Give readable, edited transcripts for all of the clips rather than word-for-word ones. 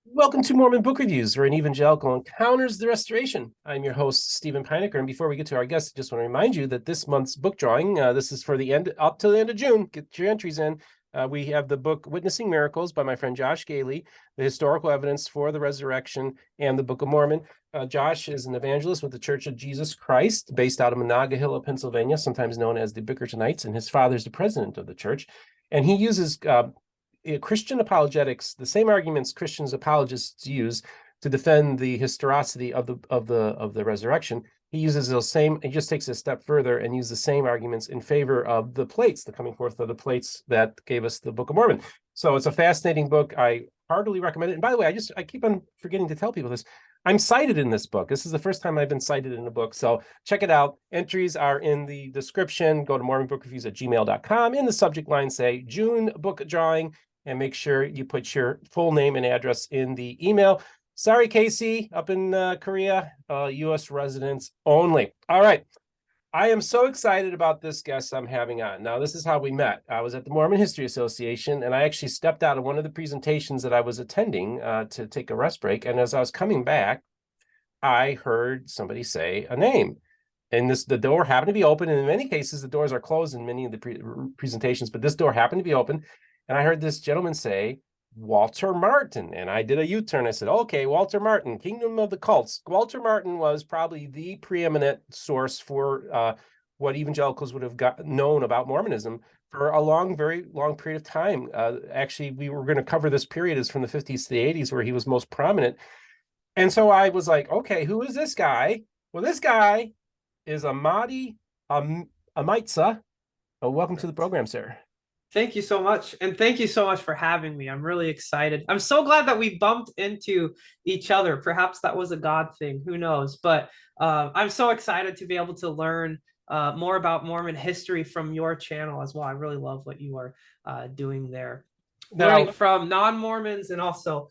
Welcome to Mormon Book Reviews, where an evangelical encounters the restoration. I'm your host, Stephen Pynakker, and before we get to our guests, I just want to remind you that this month's book drawing, this is for the end, up to the end of June. Get your entries in. We have the book Witnessing Miracles by my friend Josh Gailey, the historical evidence for the resurrection, and the Book of Mormon. Josh is an evangelist with the Church of Jesus Christ, based out of Monongahela, Pennsylvania, sometimes known as the Bickertonites, and his father's the president of the church. And he uses Christian apologetics, the same arguments Christians apologists use to defend the historicity of the resurrection. He uses those same. He just takes it a step further and uses the same arguments in favor of the plates, the coming forth of the plates that gave us the Book of Mormon. So it's a fascinating book. I heartily recommend it. And by the way, I keep on forgetting to tell people this. I'm cited in this book. This is the first time I've been cited in a book. So check it out. Entries are in the description. Go to mormonbookreviews@gmail.com. In the subject line, say June book drawing, and make sure you put your full name and address in the email. Sorry, Casey, up in Korea, U.S. residents only. All right. I am so excited about this guest I'm having on. Now, this is how we met. I was at the Mormon History Association, and I actually stepped out of one of the presentations that I was attending to take a rest break. And as I was coming back, I heard somebody say a name. And the door happened to be open. And in many cases, the doors are closed in many of the presentations, but this door happened to be open. And I heard this gentleman say, Walter Martin. And I did a U-turn. I said, okay, Walter Martin, Kingdom of the Cults. Walter Martin was probably the preeminent source for what evangelicals would have known about Mormonism for a very long period of time. Actually, we were going to cover this period as from the 50s to the 80s where he was most prominent. And so I was like, okay, who is this guy? Well, this guy is Amadi Amaitsa. Welcome to the program, sir. Thank you so much. And thank you so much for having me. I'm really excited. I'm so glad that we bumped into each other. Perhaps that was a God thing. Who knows? But I'm so excited to be able to learn more about Mormon history from your channel as well. I really love what you are doing there. Learning from non-Mormons and also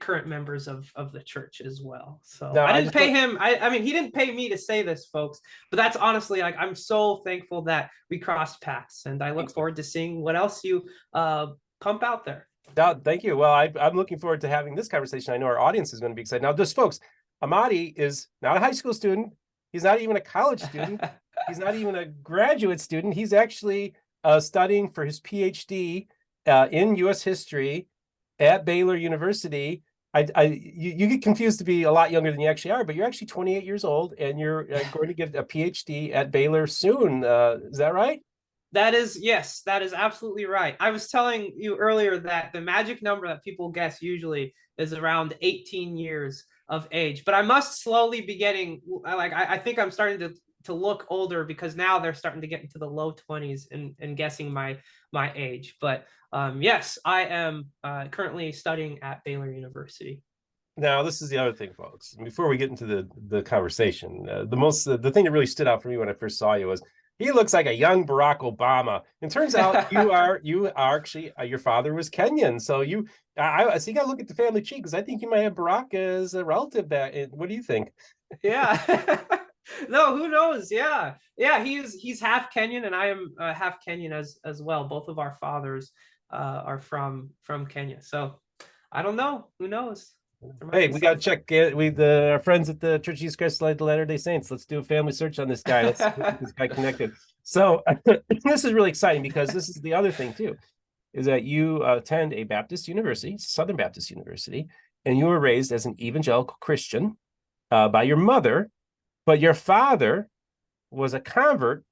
current members of the church as well. So I didn't pay him. I mean, he didn't pay me to say this, folks, but that's honestly, like, I'm so thankful that we crossed paths, and I look forward to seeing what else you pump out there. Thank you. Well, I'm looking forward to having this conversation. I know our audience is going to be excited. Now, just folks, Amadi is not a high school student. He's not even a college student. He's not even a graduate student. He's actually studying for his PhD in U.S. history at Baylor University. You get confused to be a lot younger than you actually are, but you're actually 28 years old, and you're going to get a PhD at Baylor soon. Is that right? Yes, that is absolutely right. I was telling you earlier that the magic number that people guess usually is around 18 years of age, but I must slowly be getting, like, I think I'm starting to look older because now they're starting to get into the low 20s and guessing my age. But yes, I am currently studying at Baylor University. Now, this is the other thing, folks. Before we get into the conversation, the thing that really stood out for me when I first saw you was he looks like a young Barack Obama. It turns out you are actually your father was Kenyan, so you got to look at the family tree because I think you might have Barack as a relative. What do you think? Yeah. No, who knows? Yeah, he's half Kenyan, and I am half Kenyan as well. Both of our fathers are from Kenya, so I don't know. Who knows? Hey, we got to check with our friends at the Church of Jesus Christ of Latter-day Saints. Let's do a family search on this guy. Let's get this guy connected. So this is really exciting because this is the other thing too, is that you attend a Baptist university, Southern Baptist University, and you were raised as an evangelical Christian by your mother, but your father was a convert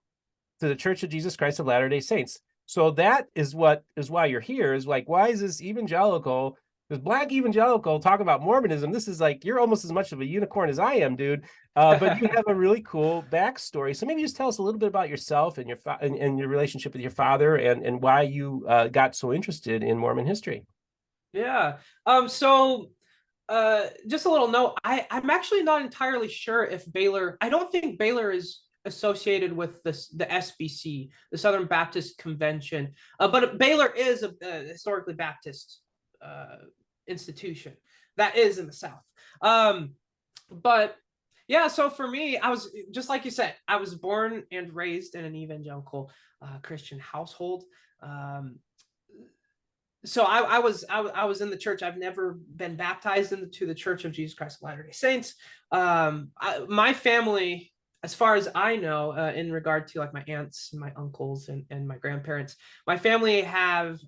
to the Church of Jesus Christ of Latter-day Saints. So that is why you're here, is like, why is this black evangelical talking about Mormonism? This is like, you're almost as much of a unicorn as I am, dude. But you have a really cool backstory. So maybe just tell us a little bit about yourself and your relationship with your father and why you got so interested in Mormon history. Yeah. So just a little note. I'm actually not entirely sure if Baylor. I don't think Baylor is associated with the SBC, the Southern Baptist Convention, but Baylor is a historically Baptist institution that is in the South. But yeah, so for me, I was just like you said, I was born and raised in an evangelical Christian household. So I was in the church. I've never been baptized into the Church of Jesus Christ of Latter-day Saints. My family, as far as I know, in regard to like my aunts and my uncles and my grandparents, my family has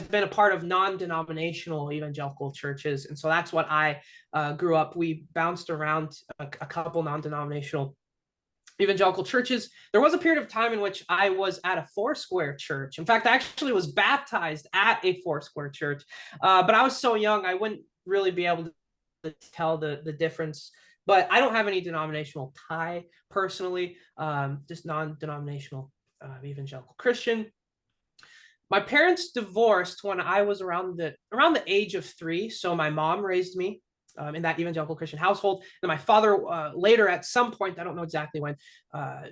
been a part of non-denominational evangelical churches, and so that's what I grew up. We bounced around a couple non-denominational evangelical churches. There was a period of time in which I was at a Foursquare church. In fact, I actually was baptized at a Foursquare church, but I was so young I wouldn't really be able to tell the difference. But I don't have any denominational tie personally, just non-denominational evangelical Christian. My parents divorced when I was around the age of 3. So my mom raised me in that evangelical Christian household. And my father later, at some point, I don't know exactly when,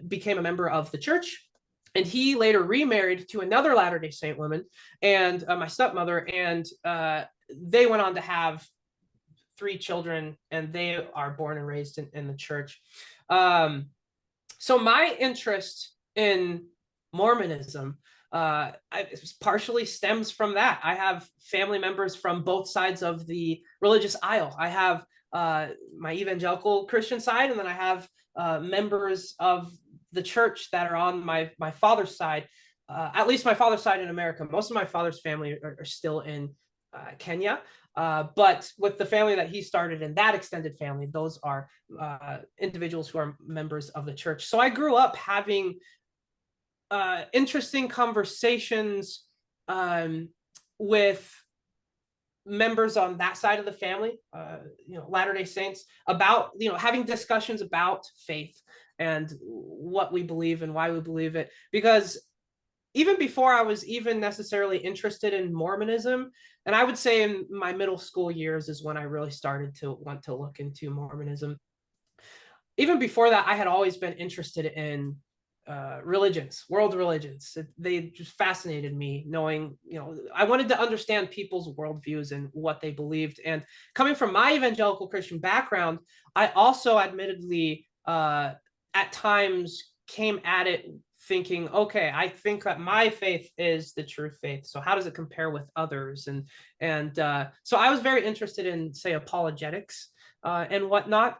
became a member of the church. And he later remarried to another Latter-day Saint woman and my stepmother. And they went on to have 3 children, and they are born and raised in the church. So my interest in Mormonism partially stems from that. I have family members from both sides of the religious aisle. I have my evangelical Christian side, and then I have members of the church that are on my father's side, at least my father's side in America. Most of my father's family are still in Kenya. But with the family that he started in that extended family, those are individuals who are members of the church. So I grew up having interesting conversations with members on that side of the family, Latter-day Saints, about, having discussions about faith and what we believe and why we believe it. Because even before I was even necessarily interested in Mormonism, and I would say in my middle school years is when I really started to want to look into Mormonism. Even before that, I had always been interested in religions, world religions. They just fascinated me, knowing, I wanted to understand people's worldviews and what they believed. And coming from my evangelical Christian background, I also admittedly at times came at it thinking, okay, I think that my faith is the true faith. So how does it compare with others? And so I was very interested in, say, apologetics and whatnot.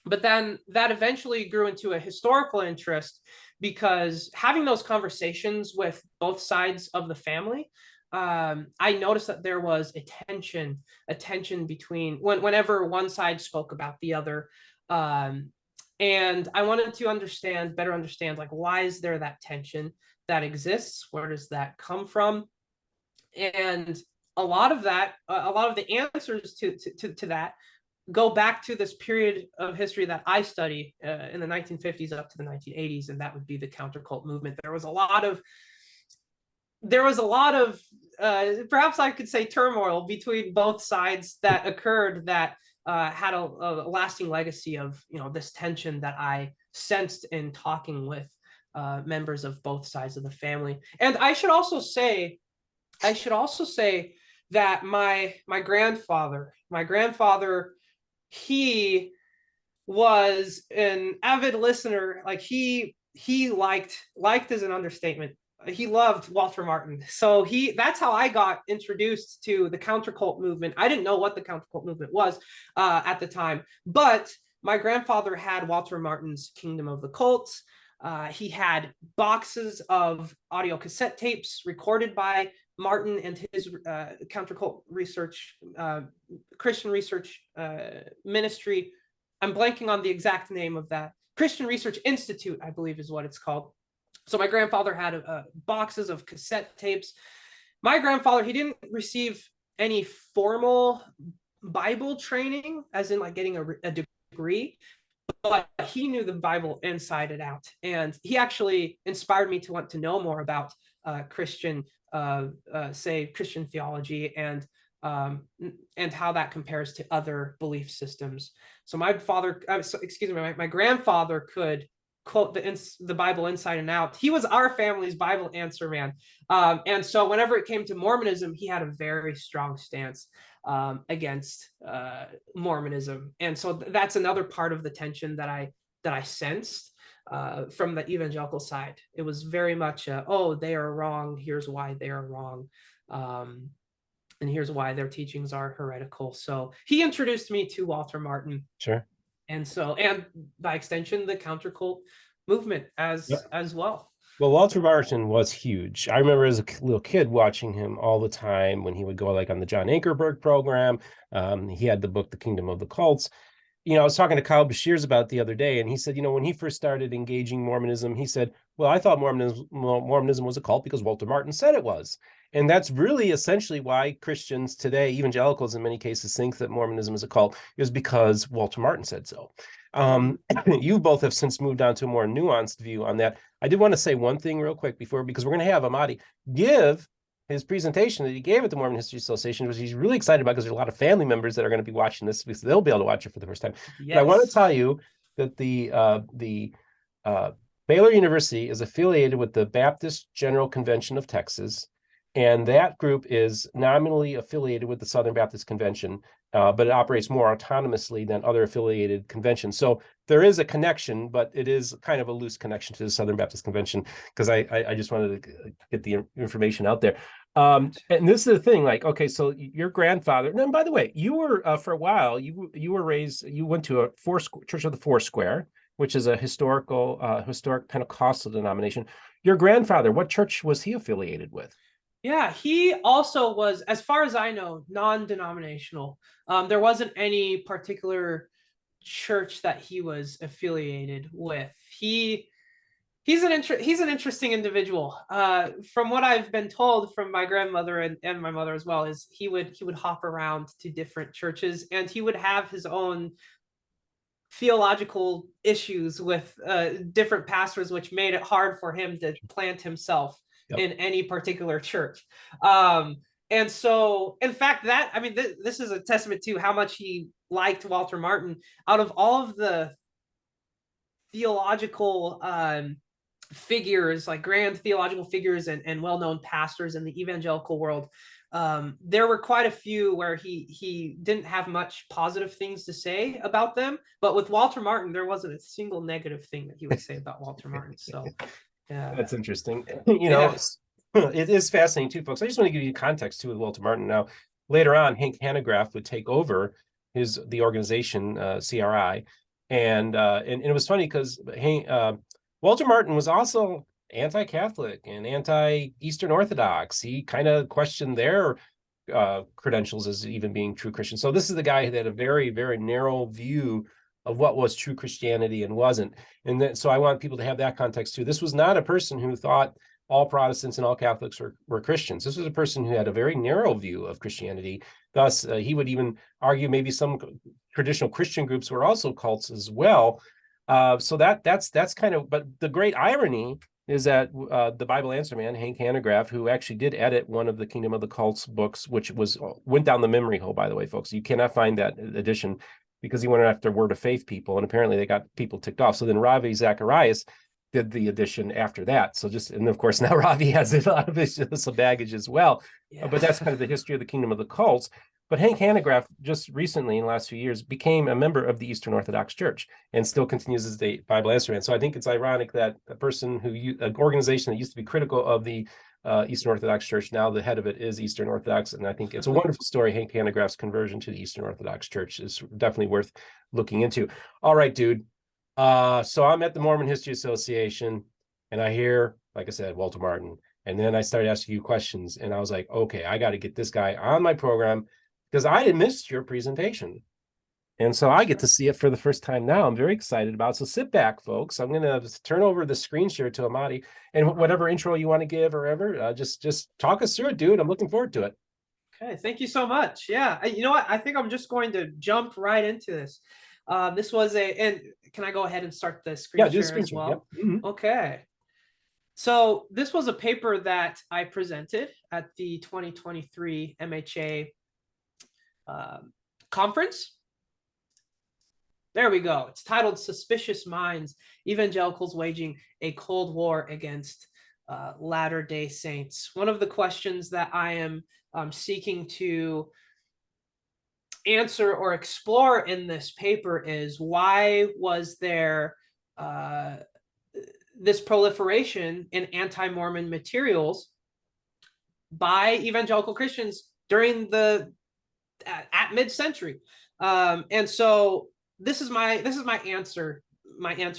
But then that eventually grew into a historical interest, because having those conversations with both sides of the family, I noticed that there was a tension between whenever one side spoke about the other. And I wanted to better understand, like, why is there that tension that exists? Where does that come from? And a lot of the answers to that go back to this period of history that I study in the 1950s up to the 1980s, and that would be the countercult movement. There was a lot of perhaps I could say turmoil between both sides that occurred that had a lasting legacy of this tension that I sensed in talking with members of both sides of the family. And I should also say that my grandfather, he was an avid listener. Like he liked is an understatement. He loved Walter Martin. So that's how I got introduced to the countercult movement. I didn't know what the countercult movement was at the time, but my grandfather had Walter Martin's Kingdom of the Cults. He had boxes of audio cassette tapes recorded by Martin and his countercult research, Christian research ministry. I'm blanking on the exact name of that. Christian Research Institute, I believe, is what it's called. So my grandfather had boxes of cassette tapes. My grandfather, he didn't receive any formal Bible training, as in like getting a degree, but he knew the Bible inside and out. And he actually inspired me to want to know more about Christian theology and how that compares to other belief systems. So my grandfather could quote the Bible inside and out. He was our family's Bible answer man. And so whenever it came to Mormonism, he had a very strong stance against Mormonism. And so that's another part of the tension that I sensed. from the evangelical side. It was very much, oh, they are wrong. Here's why they are wrong. And here's why their teachings are heretical. So he introduced me to Walter Martin. Sure. And by extension, the countercult movement as well. Well, Walter Martin was huge. I remember as a little kid watching him all the time when he would go like on the John Ankerberg program. He had the book, The Kingdom of the Cults. I was talking to Kyle Bashirs about it the other day, and he said, when he first started engaging Mormonism, he said, well, I thought Mormonism was a cult because Walter Martin said it was. And that's really essentially why Christians today, evangelicals in many cases, think that Mormonism is a cult, is because Walter Martin said so. You both have since moved on to a more nuanced view on that. I did want to say one thing real quick because we're going to have Amadi give his presentation that he gave at the Mormon History Association, which he's really excited about because there's a lot of family members that are going to be watching this because they'll be able to watch it for the first time. Yes. But I want to tell you that the Baylor University is affiliated with the Baptist General Convention of Texas, and that group is nominally affiliated with the Southern Baptist Convention, but it operates more autonomously than other affiliated conventions. So there is a connection, but it is kind of a loose connection to the Southern Baptist Convention, because I just wanted to get the information out there. And this is the thing, like, okay, so your grandfather, and by the way, you were, for a while, you went to a Church of the Foursquare, which is a historic Pentecostal denomination. Your grandfather, what church was he affiliated with? Yeah, he also was, as far as I know, non-denominational. There wasn't any particular church that he was affiliated with. He's an interesting individual. From what I've been told from my grandmother and my mother as well, is he would hop around to different churches, and he would have his own theological issues with different pastors, which made it hard for him to plant himself in any particular church. And so, in fact, this is a testament to how much he liked Walter Martin. Out of all of the theological figures, like grand theological figures and well-known pastors in the evangelical world, there were quite a few where he didn't have much positive things to say about them. But with Walter Martin, there wasn't a single negative thing that he would say about Walter Martin. So that's interesting. It is fascinating too, folks. I just want to give you context too with Walter Martin. Now, later on, Hank Hanegraaff would take over the organization, CRI, and it was funny because Walter Martin was also anti-Catholic and anti-Eastern Orthodox. He kind of questioned their credentials as even being true Christians. So this is the guy that had a very, very narrow view of what was true Christianity and wasn't. And so I want people to have that context too. This was not a person who thought all Protestants and all Catholics were Christians. This was a person who had a very narrow view of Christianity. Thus, he would even argue maybe some traditional Christian groups were also cults as well. So that's kind of, but the great irony is that the Bible Answer Man, Hank Hanegraaff, who actually did edit one of the Kingdom of the Cults books, which went down the memory hole, by the way, folks. You cannot find that edition because he went after Word of Faith people, and apparently they got people ticked off. So then Ravi Zacharias did the edition after that. So and of course now Ravi has a lot of some baggage as well. Yeah. But that's kind of the history of the Kingdom of the Cults. But Hank Hanegraaff just recently, in the last few years, became a member of the Eastern Orthodox Church and still continues as the Bible Answer Man. So I think it's ironic that an organization that used to be critical of the Eastern Orthodox Church, now the head of it is Eastern Orthodox. And I think it's a wonderful story. Hank Hanegraaff's conversion to the Eastern Orthodox Church is definitely worth looking into. All right, dude. So I'm at the Mormon History Association and I hear, like I said, Walter Martin. And then I started asking you questions and I was like, okay, I got to get this guy on my program because I had missed your presentation. And so I get to see it for the first time now. I'm very excited about it. So sit back, folks. I'm going to turn over the screen share to Amadi, and whatever intro you want to give or ever, just talk us through it, dude. I'm looking forward to it. Okay, thank you so much. Yeah, you know what? I think I'm just going to jump right into this. This was and can I go ahead and start the screen share as well? Yep. Mm-hmm. Okay. So this was a paper that I presented at the 2023 MHA conference. There we go. It's titled "Suspicious Minds, Evangelicals Waging a Cold War Against Latter-day Saints." One of the questions that I am seeking to answer or explore in this paper is, why was there this proliferation in anti-Mormon materials by evangelical Christians during at mid-century. And so this is my answer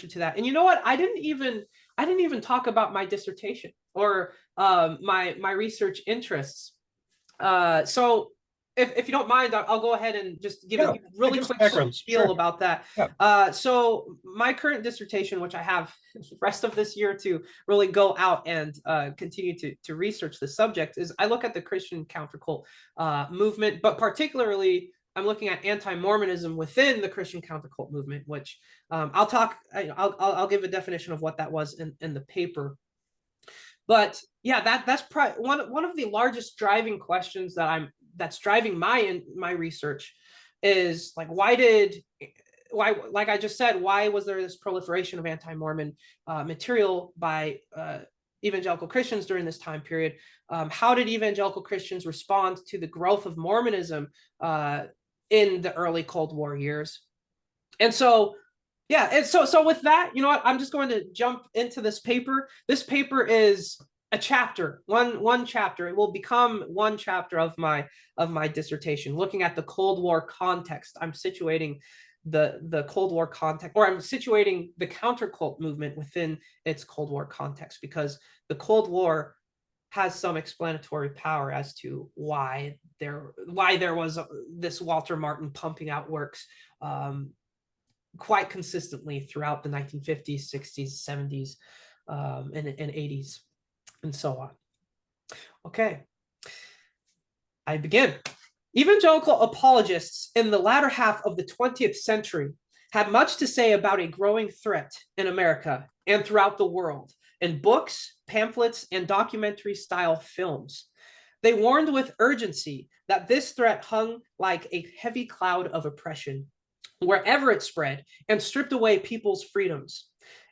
to that. And you know what? I didn't even talk about my dissertation or my research interests. So if you don't mind, I'll go ahead and just give a really quick spiel about that. Yeah. So my current dissertation, which I have the rest of this year to really go out and continue to research the subject, is I look at the Christian countercult movement, but particularly I'm looking at anti-Mormonism within the Christian countercult movement, which I'll give a definition of what that was in the paper. But yeah, that's probably one of the largest driving questions that's driving my research is like, why, like I just said, why was there this proliferation of anti-Mormon material by evangelical Christians during this time period? How did evangelical Christians respond to the growth of Mormonism in the early Cold War years? And so, yeah, and so with that, you know what, I'm just going to jump into this paper. This paper is a chapter, one chapter. It will become one chapter of my dissertation, looking at the Cold War context. I'm situating the Cold War context, or I'm situating the countercult movement within its Cold War context, because the Cold War has some explanatory power as to why there was this Walter Martin pumping out works quite consistently throughout the 1950s, 60s, 70s, and 80s, and so on. Okay, I begin. Evangelical apologists in the latter half of the 20th century had much to say about a growing threat in America and throughout the world in books, pamphlets, and documentary-style films. They warned with urgency that this threat hung like a heavy cloud of oppression wherever it spread and stripped away people's freedoms.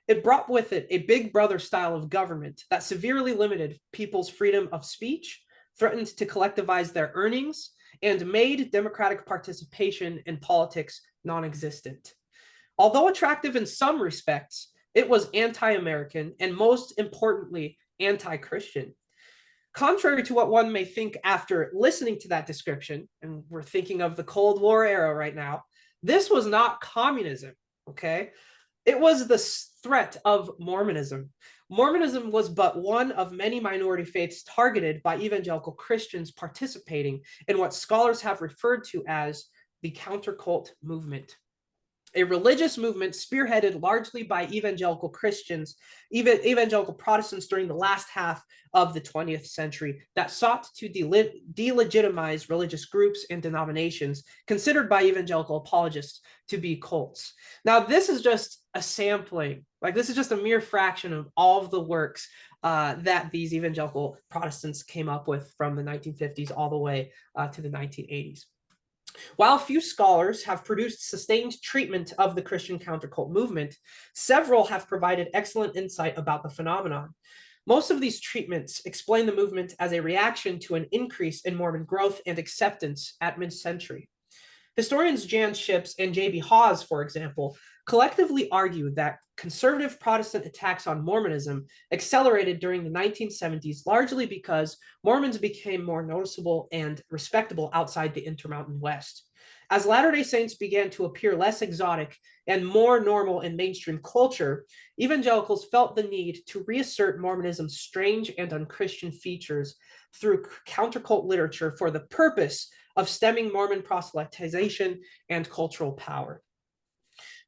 It brought with it a big brother style of government that severely limited people's freedom of speech, threatened to collectivize their earnings, and made democratic participation in politics non-existent. Although attractive in some respects, it was anti-American and, most importantly, anti-Christian. Contrary to what one may think after listening to that description, and we're thinking of the Cold War era right now, this was not communism, okay? It was the threat of Mormonism. Mormonism was but one of many minority faiths targeted by evangelical Christians participating in what scholars have referred to as the countercult movement, a religious movement spearheaded largely by evangelical Christians, evangelical Protestants during the last half of the 20th century that sought to delegitimize religious groups and denominations considered by evangelical apologists to be cults. Now, this is just a sampling, like this is just a mere fraction of all of the works that these evangelical Protestants came up with from the 1950s all the way to the 1980s. While few scholars have produced sustained treatment of the Christian countercult movement, several have provided excellent insight about the phenomenon. Most of these treatments explain the movement as a reaction to an increase in Mormon growth and acceptance at mid-century. Historians Jan Ships and J.B. Hawes, for example, collectively argue that conservative Protestant attacks on Mormonism accelerated during the 1970s, largely because Mormons became more noticeable and respectable outside the Intermountain West. As Latter-day Saints began to appear less exotic and more normal in mainstream culture, evangelicals felt the need to reassert Mormonism's strange and unchristian features through countercult literature for the purpose of stemming Mormon proselytization and cultural power.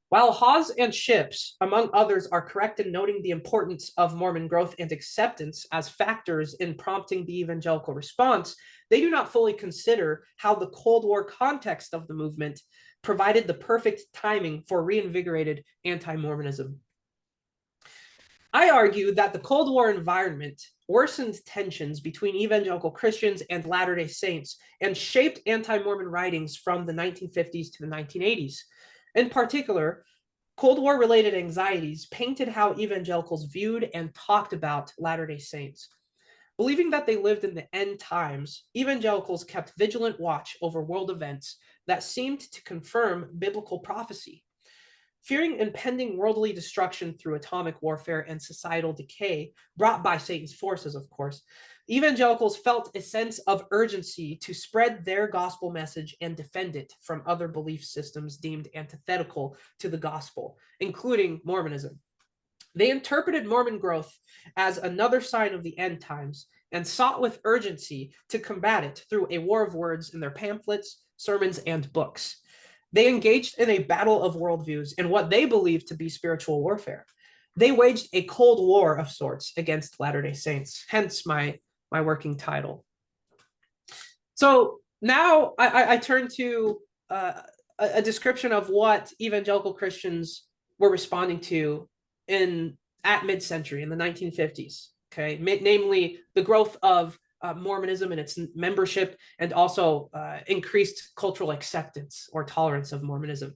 While Hawes and Ships, among others, are correct in noting the importance of Mormon growth and acceptance as factors in prompting the evangelical response, they do not fully consider how the Cold War context of the movement provided the perfect timing for reinvigorated anti-Mormonism. I argue that the Cold War environment worsened tensions between evangelical Christians and Latter-day Saints and shaped anti-Mormon writings from the 1950s to the 1980s. In particular, Cold War-related anxieties painted how evangelicals viewed and talked about Latter-day Saints. Believing that they lived in the end times, evangelicals kept vigilant watch over world events that seemed to confirm biblical prophecy. Fearing impending worldly destruction through atomic warfare and societal decay, brought by Satan's forces, of course, evangelicals felt a sense of urgency to spread their gospel message and defend it from other belief systems deemed antithetical to the gospel, including Mormonism. They interpreted Mormon growth as another sign of the end times and sought with urgency to combat it through a war of words in their pamphlets, sermons, and books. They engaged in a battle of worldviews in what they believed to be spiritual warfare. They waged a cold war of sorts against Latter-day Saints, hence my working title. So now I turn to a description of what evangelical Christians were responding to at mid-century in the 1950s. Okay, namely the growth of Mormonism and its membership, and also increased cultural acceptance or tolerance of Mormonism.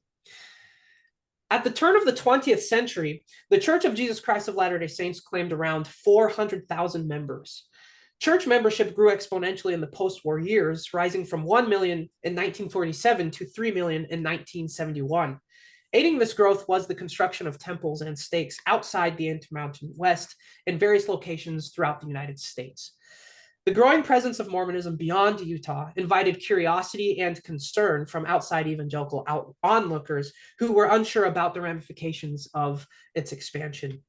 At the turn of the 20th century, the Church of Jesus Christ of Latter-day Saints claimed around 400,000 members. Church membership grew exponentially in the post-war years, rising from 1 million in 1947 to 3 million in 1971. Aiding this growth was the construction of temples and stakes outside the Intermountain West in various locations throughout the United States. The growing presence of Mormonism beyond Utah invited curiosity and concern from outside evangelical onlookers who were unsure about the ramifications of its expansion.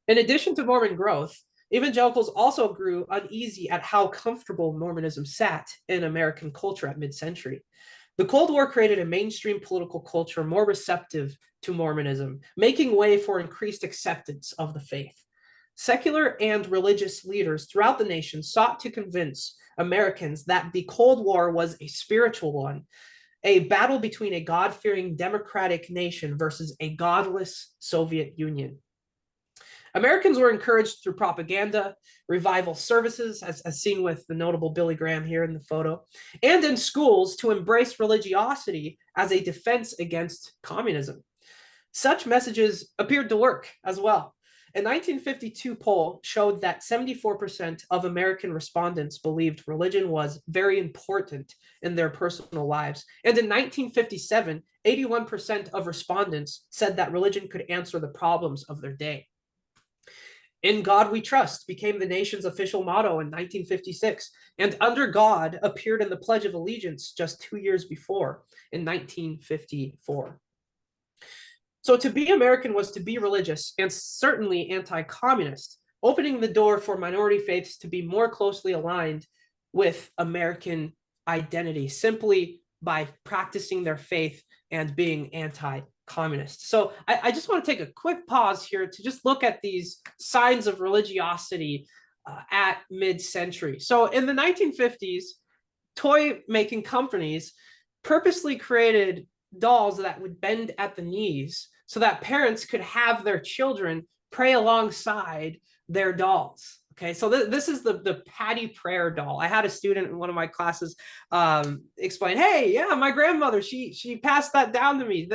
In addition to Mormon growth, evangelicals also grew uneasy at how comfortable Mormonism sat in American culture at mid-century. The Cold War created a mainstream political culture more receptive to Mormonism, making way for increased acceptance of the faith. Secular and religious leaders throughout the nation sought to convince Americans that the Cold War was a spiritual one, a battle between a God-fearing democratic nation versus a godless Soviet Union. Americans were encouraged through propaganda, revival services, as seen with the notable Billy Graham here in the photo, and in schools to embrace religiosity as a defense against communism. Such messages appeared to work as well. A 1952 poll showed that 74% of American respondents believed religion was very important in their personal lives. And in 1957, 81% of respondents said that religion could answer the problems of their day. In God We Trust became the nation's official motto in 1956, and Under God appeared in the Pledge of Allegiance just 2 years before, in 1954. So to be American was to be religious and certainly anti-communist, opening the door for minority faiths to be more closely aligned with American identity simply by practicing their faith and being anti-communist. So I just want to take a quick pause here to just look at these signs of religiosity at mid-century. So in the 1950s, toy-making companies purposely created dolls that would bend at the knees so that parents could have their children pray alongside their dolls. Okay, so this is the Patty Prayer doll. I had a student in one of my classes explain, "Hey, yeah, my grandmother, she passed that down to me.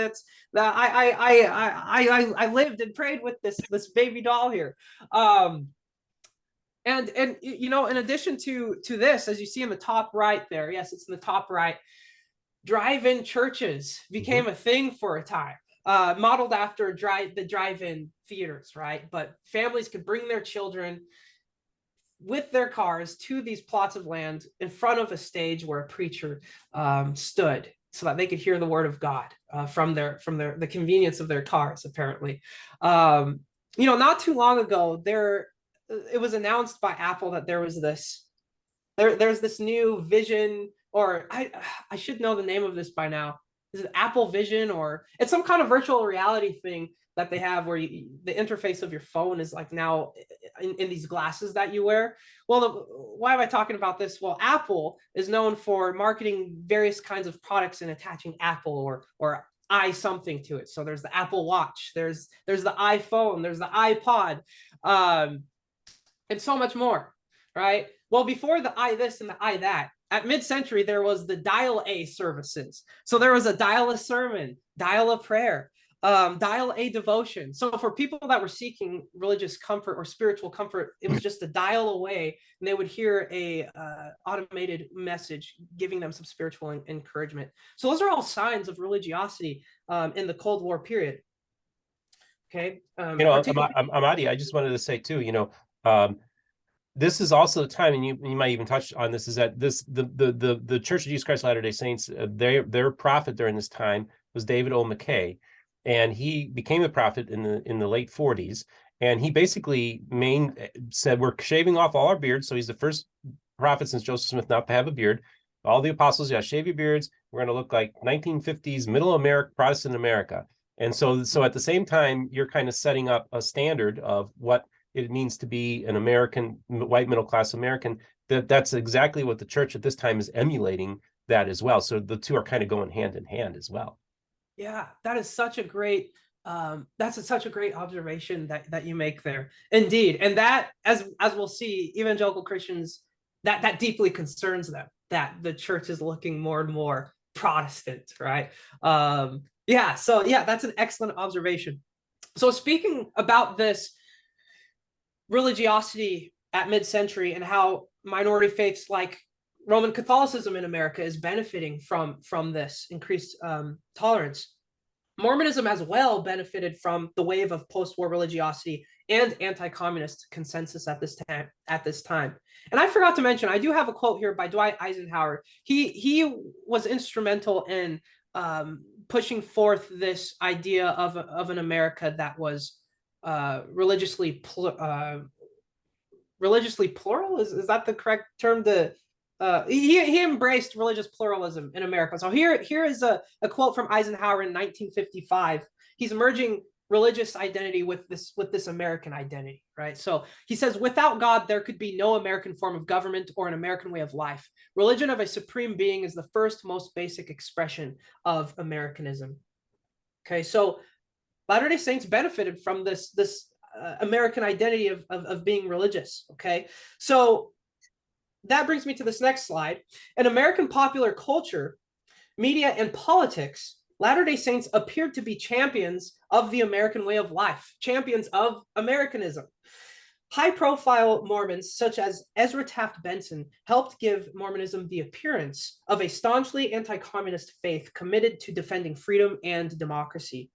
I lived and prayed with this baby doll here." And you know, in addition to this, as you see in the top right there, yes, it's in the top right, drive-in churches became a thing for a time. Modeled after the drive-in theaters, right? But families could bring their children with their cars to these plots of land in front of a stage where a preacher stood, so that they could hear the word of God from the convenience of their cars. Apparently, you know, not too long ago, it was announced by Apple that there's this new vision, or I should know the name of this by now. Is it Apple Vision, or it's some kind of virtual reality thing that they have where the interface of your phone is like now in these glasses that you wear. Well, why am I talking about this? Well, Apple is known for marketing various kinds of products and attaching Apple or I something to it. So there's the Apple Watch, there's the iPhone, there's the iPod, and so much more, right? Well, before the I this and the I that, at mid-century, there was the dial-A services. So there was a dial a sermon, dial a prayer. Dial a devotion. So for people that were seeking religious comfort or spiritual comfort, it was just a dial away, and they would hear a automated message giving them some spiritual encouragement. So those are all signs of religiosity in the Cold War period. Okay. Amadi, I just wanted to say too, this is also the time, and you might even touch on this, is that the Church of Jesus Christ of Latter-day Saints, their prophet during this time was David O. McKay, and he became a prophet in the late 40s, and he basically said, we're shaving off all our beards. So he's the first prophet since Joseph Smith not to have a beard. All the apostles, shave your beards. We're going to look like 1950s middle America, Protestant America. And so at the same time, you're kind of setting up a standard of what it means to be an American, white middle-class American. That's exactly what the church at this time is emulating that as well. So the two are kind of going hand in hand as well. Yeah, that is such a great such a great observation that you make there. Indeed. And that, as we'll see, evangelical Christians, that deeply concerns them, that the church is looking more and more Protestant, right? So that's an excellent observation. So speaking about this religiosity at mid-century and how minority faiths like Roman Catholicism in America is benefiting from this increased tolerance, Mormonism as well benefited from the wave of post-war religiosity and anti-communist consensus at this time. And I forgot to mention, I do have a quote here by Dwight Eisenhower. He was instrumental in pushing forth this idea of an America that was religiously plural. Is that the correct term? He embraced religious pluralism in America. So here is a quote from Eisenhower in 1955. He's merging religious identity with this American identity, right? So he says, without God, there could be no American form of government or an American way of life. Religion of a supreme being is the first, most basic expression of Americanism. Okay, so Latter-day Saints benefited from this American identity of being religious. Okay, so that brings me to this next slide. In American popular culture, media, and politics, Latter-day Saints appeared to be champions of the American way of life, champions of Americanism. High-profile Mormons such as Ezra Taft Benson helped give Mormonism the appearance of a staunchly anti-communist faith committed to defending freedom and democracy.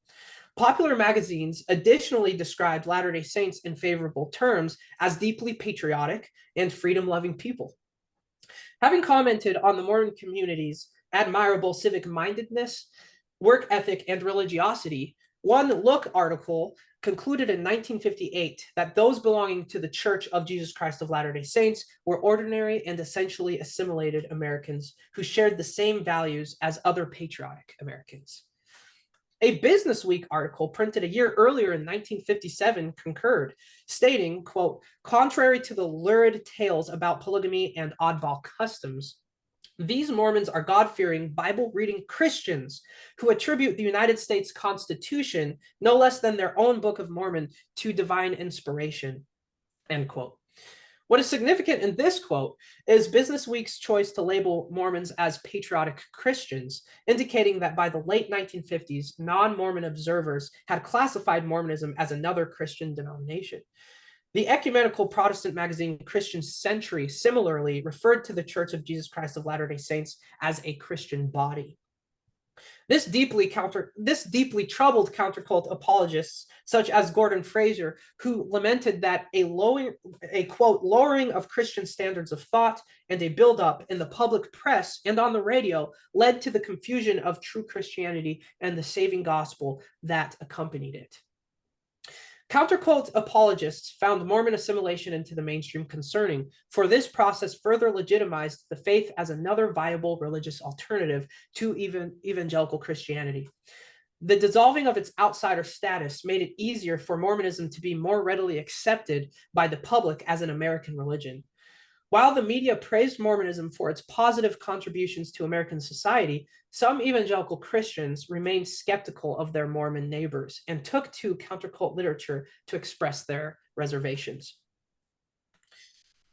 Popular magazines additionally described Latter-day Saints in favorable terms as deeply patriotic and freedom-loving people. Having commented on the Mormon community's admirable civic-mindedness, work ethic, and religiosity, One Look article concluded in 1958 that those belonging to the Church of Jesus Christ of Latter-day Saints were ordinary and essentially assimilated Americans who shared the same values as other patriotic Americans. A Business Week article printed a year earlier in 1957 concurred, stating, quote, contrary to the lurid tales about polygamy and oddball customs, these Mormons are God-fearing, Bible-reading Christians who attribute the United States Constitution, no less than their own Book of Mormon, to divine inspiration, end quote. What is significant in this quote is Business Week's choice to label Mormons as patriotic Christians, indicating that by the late 1950s, non-Mormon observers had classified Mormonism as another Christian denomination. The ecumenical Protestant magazine Christian Century similarly referred to the Church of Jesus Christ of Latter-day Saints as a Christian body. This deeply troubled countercult apologists, such as Gordon Fraser, who lamented that a quote, lowering of Christian standards of thought and a buildup in the public press and on the radio led to the confusion of true Christianity and the saving gospel that accompanied it. Countercult apologists found Mormon assimilation into the mainstream concerning, for this process further legitimized the faith as another viable religious alternative to evangelical Christianity. The dissolving of its outsider status made it easier for Mormonism to be more readily accepted by the public as an American religion. While the media praised Mormonism for its positive contributions to American society, some evangelical Christians remained skeptical of their Mormon neighbors and took to countercult literature to express their reservations.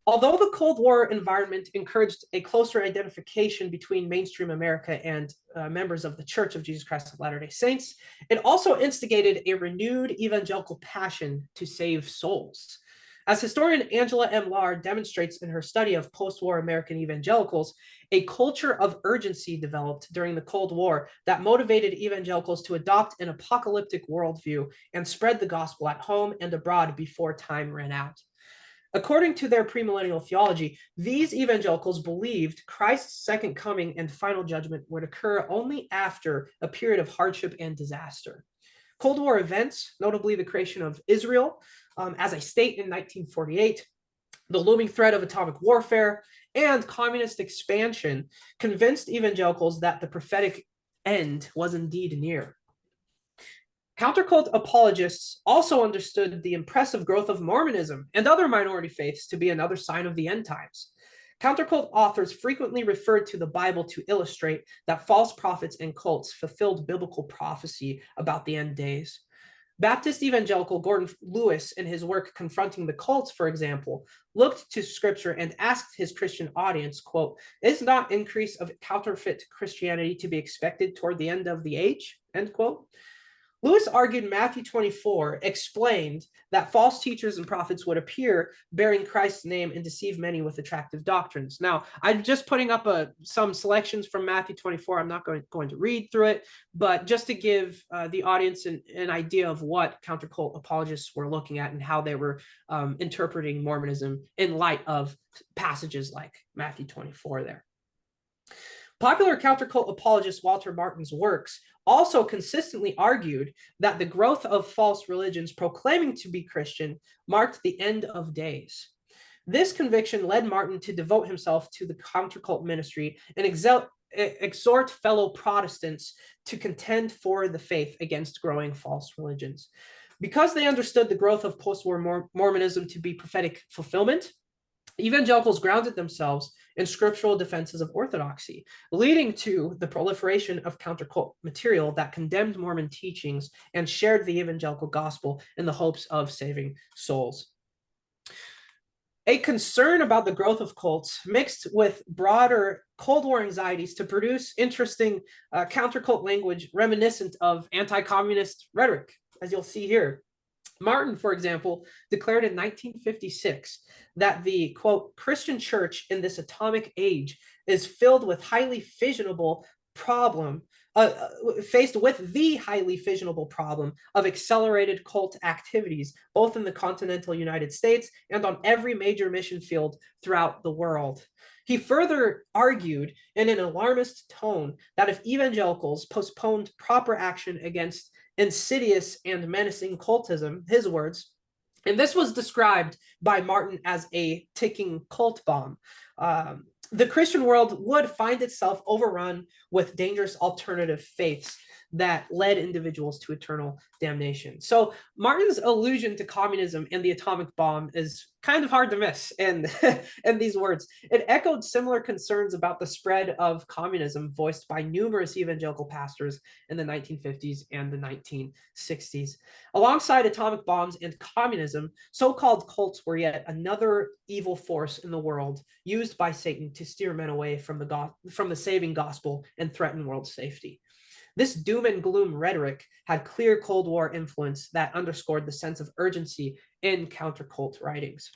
Although the Cold War environment encouraged a closer identification between mainstream America and members of the Church of Jesus Christ of Latter-day Saints, it also instigated a renewed evangelical passion to save souls. As historian Angela M. Lahr demonstrates in her study of post-war American evangelicals, a culture of urgency developed during the Cold War that motivated evangelicals to adopt an apocalyptic worldview and spread the gospel at home and abroad before time ran out. According to their premillennial theology, these evangelicals believed Christ's second coming and final judgment would occur only after a period of hardship and disaster. Cold War events, notably the creation of Israel as a state in 1948, the looming threat of atomic warfare, and communist expansion, convinced evangelicals that the prophetic end was indeed near. Countercult apologists also understood the impressive growth of Mormonism and other minority faiths to be another sign of the end times. Countercult authors frequently referred to the Bible to illustrate that false prophets and cults fulfilled biblical prophecy about the end days. Baptist evangelical Gordon Lewis, in his work Confronting the Cults, for example, looked to scripture and asked his Christian audience, quote, "Is not increase of counterfeit Christianity to be expected toward the end of the age?" End quote. Lewis argued Matthew 24 explained that false teachers and prophets would appear bearing Christ's name and deceive many with attractive doctrines. Now, I'm just putting up some selections from Matthew 24. I'm not going to read through it, but just to give the audience an idea of what countercult apologists were looking at and how they were interpreting Mormonism in light of passages like Matthew 24 there. Popular countercult apologist Walter Martin's works also consistently argued that the growth of false religions proclaiming to be Christian marked the end of days. This conviction led Martin to devote himself to the countercult ministry and exhort fellow Protestants to contend for the faith against growing false religions. Because they understood the growth of post-war Mormonism to be prophetic fulfillment, evangelicals grounded themselves in scriptural defenses of orthodoxy, leading to the proliferation of countercult material that condemned Mormon teachings and shared the evangelical gospel in the hopes of saving souls. A concern about the growth of cults mixed with broader Cold War anxieties to produce interesting countercult language reminiscent of anti-communist rhetoric, as you'll see here. Martin, for example, declared in 1956 that the, quote, Christian church in this atomic age is filled with highly fissionable problem, faced with the highly fissionable problem of accelerated cult activities, both in the continental United States and on every major mission field throughout the world. He further argued in an alarmist tone that if evangelicals postponed proper action against insidious and menacing cultism, his words, and this was described by Martin as a ticking cult bomb, the Christian world would find itself overrun with dangerous alternative faiths that led individuals to eternal damnation. So Martin's allusion to communism and the atomic bomb is kind of hard to miss in these words. It echoed similar concerns about the spread of communism voiced by numerous evangelical pastors in the 1950s and the 1960s. Alongside atomic bombs and communism, so-called cults were yet another evil force in the world used by Satan to steer men away from the saving gospel and threaten world safety. This doom and gloom rhetoric had clear Cold War influence that underscored the sense of urgency in countercult writings.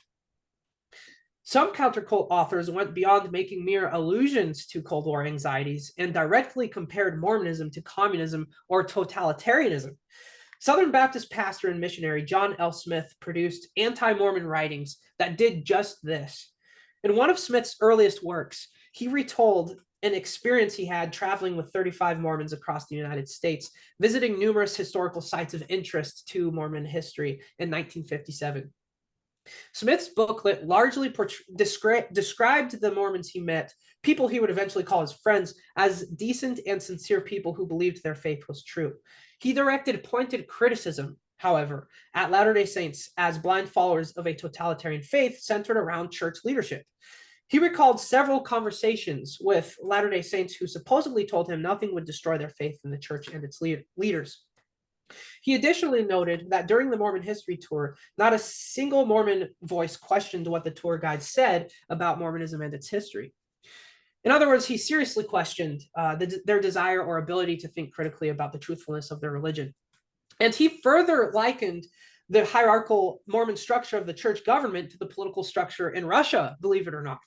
Some countercult authors went beyond making mere allusions to Cold War anxieties and directly compared Mormonism to communism or totalitarianism. Southern Baptist pastor and missionary John L. Smith produced anti-Mormon writings that did just this. In one of Smith's earliest works, he retold an experience he had traveling with 35 Mormons across the United States, visiting numerous historical sites of interest to Mormon history in 1957. Smith's booklet largely described the Mormons he met, people he would eventually call his friends, as decent and sincere people who believed their faith was true. He directed pointed criticism, however, at Latter-day Saints as blind followers of a totalitarian faith centered around church leadership. He recalled several conversations with Latter-day Saints who supposedly told him nothing would destroy their faith in the church and its leaders. He additionally noted that during the Mormon history tour, not a single Mormon voice questioned what the tour guide said about Mormonism and its history. In other words, he seriously questioned their desire or ability to think critically about the truthfulness of their religion. And he further likened the hierarchical Mormon structure of the church government to the political structure in Russia, believe it or not.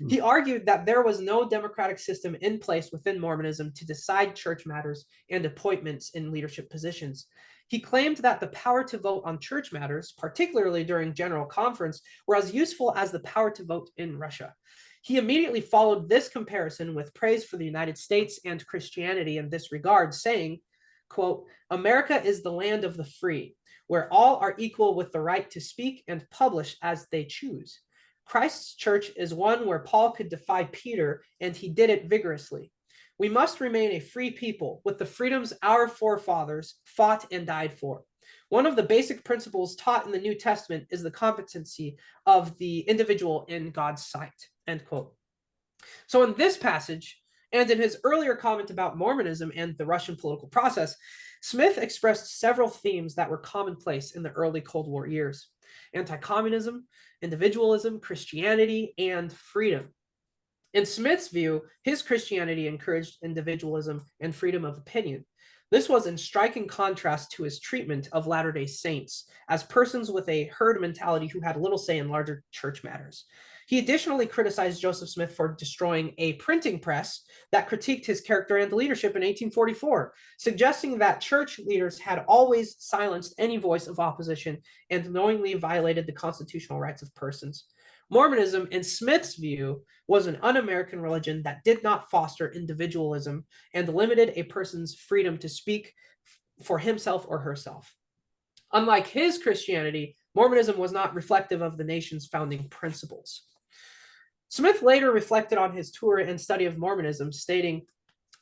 He argued that there was no democratic system in place within Mormonism to decide church matters and appointments in leadership positions. He claimed that the power to vote on church matters, particularly during General Conference, were as useful as the power to vote in Russia. He immediately followed this comparison with praise for the United States and Christianity in this regard, saying, quote, "America is the land of the free, where all are equal with the right to speak and publish as they choose. Christ's church is one where Paul could defy Peter, and he did it vigorously. We must remain a free people with the freedoms our forefathers fought and died for. One of the basic principles taught in the New Testament is the competency of the individual in God's sight," end quote. So in this passage, and in his earlier comment about Mormonism and the Russian political process, Smith expressed several themes that were commonplace in the early Cold War years: anti-communism, individualism, Christianity, and freedom. In Smith's view, his Christianity encouraged individualism and freedom of opinion. This was in striking contrast to his treatment of Latter-day Saints as persons with a herd mentality who had little say in larger church matters. He additionally criticized Joseph Smith for destroying a printing press that critiqued his character and leadership in 1844, suggesting that church leaders had always silenced any voice of opposition and knowingly violated the constitutional rights of persons. Mormonism, in Smith's view, was an un-American religion that did not foster individualism and limited a person's freedom to speak for himself or herself. Unlike his Christianity, Mormonism was not reflective of the nation's founding principles. Smith later reflected on his tour and study of Mormonism, stating,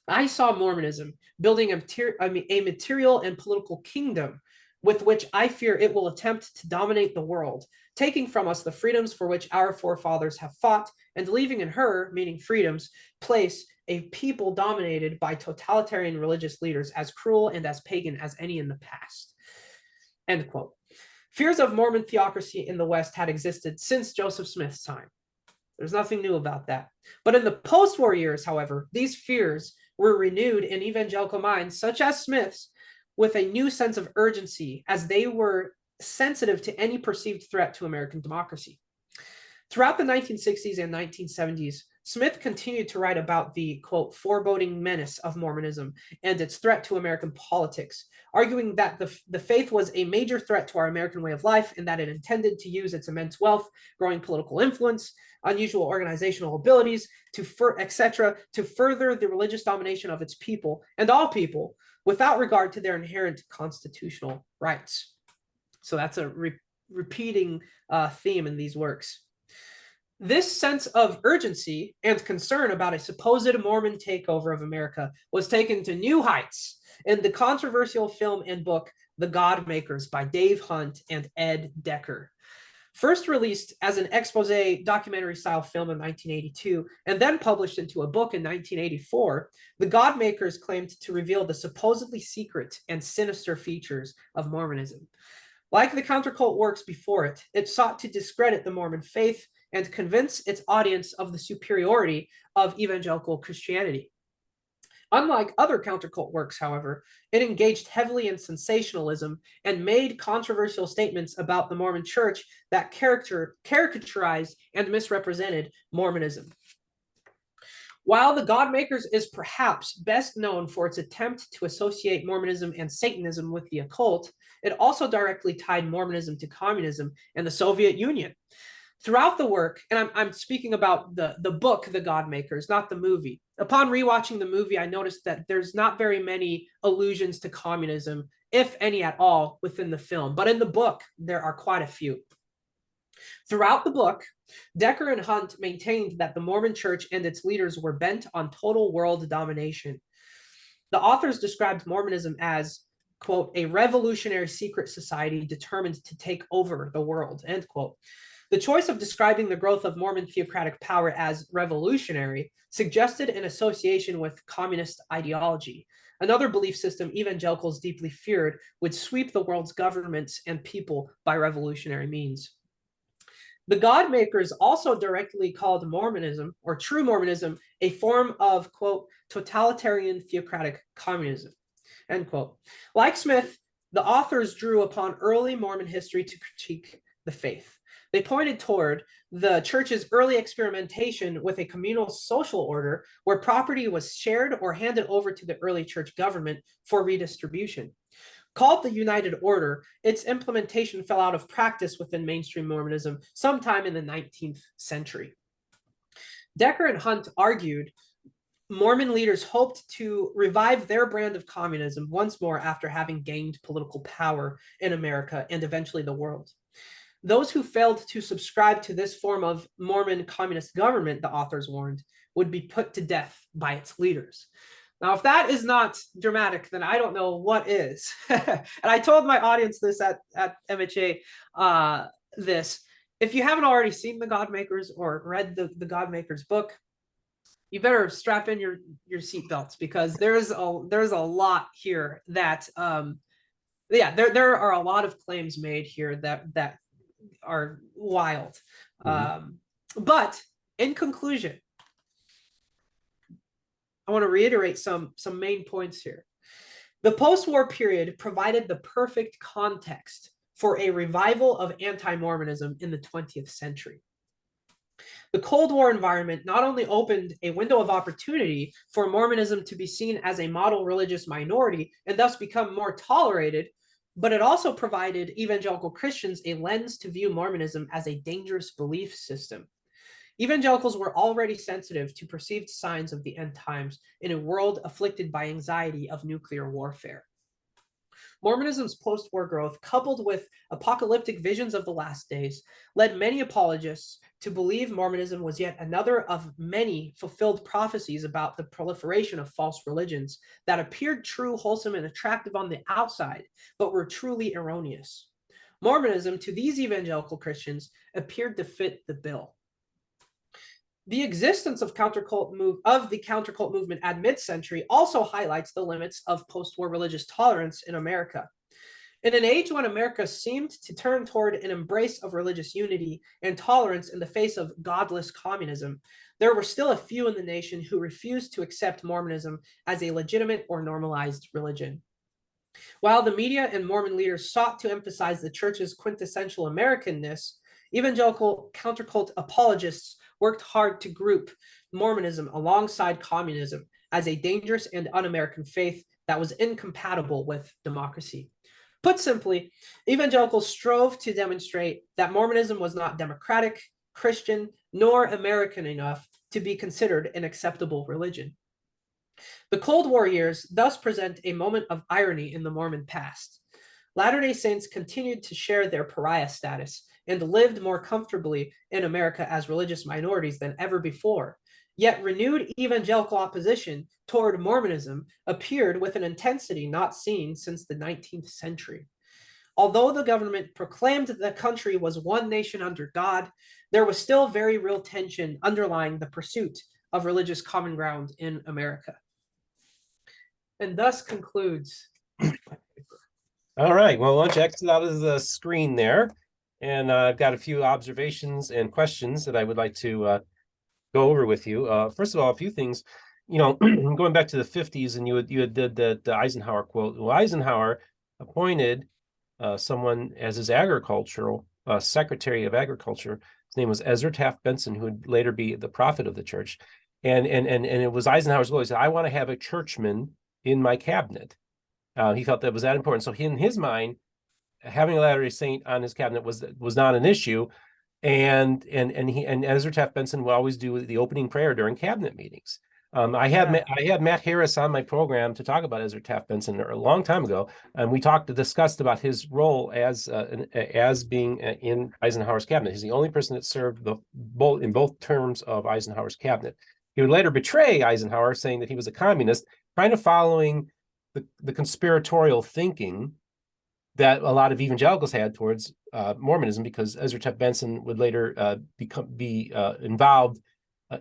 "I saw Mormonism building a material and political kingdom with which I fear it will attempt to dominate the world, taking from us the freedoms for which our forefathers have fought, and leaving in her, meaning freedoms, place a people dominated by totalitarian religious leaders as cruel and as pagan as any in the past." End quote. Fears of Mormon theocracy in the West had existed since Joseph Smith's time. There's nothing new about that. But in the post-war years, however, these fears were renewed in evangelical minds, such as Smith's, with a new sense of urgency, as they were sensitive to any perceived threat to American democracy. Throughout the 1960s and 1970s, Smith continued to write about the, quote, foreboding menace of Mormonism and its threat to American politics, arguing that the faith was a major threat to our American way of life and that it intended to use its immense wealth, growing political influence, unusual organizational abilities, etc., to further the religious domination of its people and all people without regard to their inherent constitutional rights. So that's a repeating theme in these works. This sense of urgency and concern about a supposed Mormon takeover of America was taken to new heights in the controversial film and book The God Makers by Dave Hunt and Ed Decker. First released as an expose documentary-style film in 1982, and then published into a book in 1984, The God Makers claimed to reveal the supposedly secret and sinister features of Mormonism. Like the countercult works before it, it sought to discredit the Mormon faith and convince its audience of the superiority of evangelical Christianity. Unlike other countercult works, however, it engaged heavily in sensationalism and made controversial statements about the Mormon Church that caricaturized and misrepresented Mormonism. While The God Makers is perhaps best known for its attempt to associate Mormonism and Satanism with the occult, it also directly tied Mormonism to communism and the Soviet Union. Throughout the work, and I'm speaking about the book, The God Makers, not the movie. Upon rewatching the movie, I noticed that there's not very many allusions to communism, if any at all, within the film. But in the book, there are quite a few. Throughout the book, Decker and Hunt maintained that the Mormon Church and its leaders were bent on total world domination. The authors described Mormonism as, quote, a revolutionary secret society determined to take over the world, end quote. The choice of describing the growth of Mormon theocratic power as revolutionary suggested an association with communist ideology, another belief system evangelicals deeply feared would sweep the world's governments and people by revolutionary means. The God makers also directly called Mormonism, or true Mormonism, a form of, quote, totalitarian theocratic communism, end quote. Like Smith, the authors drew upon early Mormon history to critique the faith. They pointed toward the church's early experimentation with a communal social order where property was shared or handed over to the early church government for redistribution. Called the United Order, its implementation fell out of practice within mainstream Mormonism sometime in the 19th century. Decker and Hunt argued Mormon leaders hoped to revive their brand of communism once more after having gained political power in America and eventually the world. Those who failed to subscribe to this form of Mormon communist government, the authors warned, would be put to death by its leaders. Now, if that is not dramatic, then I don't know what is. And I told my audience this at MHA, this. If you haven't already seen The God Makers or read the God Makers book, you better strap in your seatbelts, because there's a lot here that, there are a lot of claims made here that are wild. But in conclusion, I want to reiterate some main points here. The post-war period provided the perfect context for a revival of anti-Mormonism in the 20th century. The Cold War environment not only opened a window of opportunity for Mormonism to be seen as a model religious minority and thus become more tolerated, but it also provided evangelical Christians a lens to view Mormonism as a dangerous belief system. Evangelicals were already sensitive to perceived signs of the end times in a world afflicted by anxiety of nuclear warfare. Mormonism's post-war growth, coupled with apocalyptic visions of the last days, led many apologists to believe Mormonism was yet another of many fulfilled prophecies about the proliferation of false religions that appeared true, wholesome, and attractive on the outside, but were truly erroneous. Mormonism, to these evangelical Christians, appeared to fit the bill. The existence of the countercult movement at mid-century also highlights the limits of post-war religious tolerance in America. In an age when America seemed to turn toward an embrace of religious unity and tolerance in the face of godless communism, there were still a few in the nation who refused to accept Mormonism as a legitimate or normalized religion. While the media and Mormon leaders sought to emphasize the church's quintessential Americanness, evangelical countercult apologists worked hard to group Mormonism alongside communism as a dangerous and un-American faith that was incompatible with democracy. Put simply, evangelicals strove to demonstrate that Mormonism was not democratic, Christian, nor American enough to be considered an acceptable religion. The Cold War years thus present a moment of irony in the Mormon past. Latter-day Saints continued to share their pariah status and lived more comfortably in America as religious minorities than ever before. Yet renewed evangelical opposition toward Mormonism appeared with an intensity not seen since the 19th century. Although the government proclaimed the country was one nation under God, there was still very real tension underlying the pursuit of religious common ground in America. And thus concludes my paper. All right, well, why don't you exit out of the screen there? And I've got a few observations and questions that I would like to go over with you. First of all, a few things, going back to the 50s, and you had did the Eisenhower quote. Well, Eisenhower appointed someone as his agricultural secretary of agriculture. His name was Ezra Taft Benson, who would later be the prophet of the church. And it was Eisenhower's goal. He said, I want to have a churchman in my cabinet. He felt that was that important. So in his mind, having a Latter-day Saint on his cabinet was not an issue. And Ezra Taft Benson would always do the opening prayer during cabinet meetings. I had Matt Harris on my program to talk about Ezra Taft Benson a long time ago, and we discussed about his role as being in Eisenhower's cabinet. He's the only person that served in both terms of Eisenhower's cabinet. He would later betray Eisenhower, saying that he was a communist, kind of following the conspiratorial thinking that a lot of evangelicals had towards Mormonism, because Ezra Taft Benson would later be involved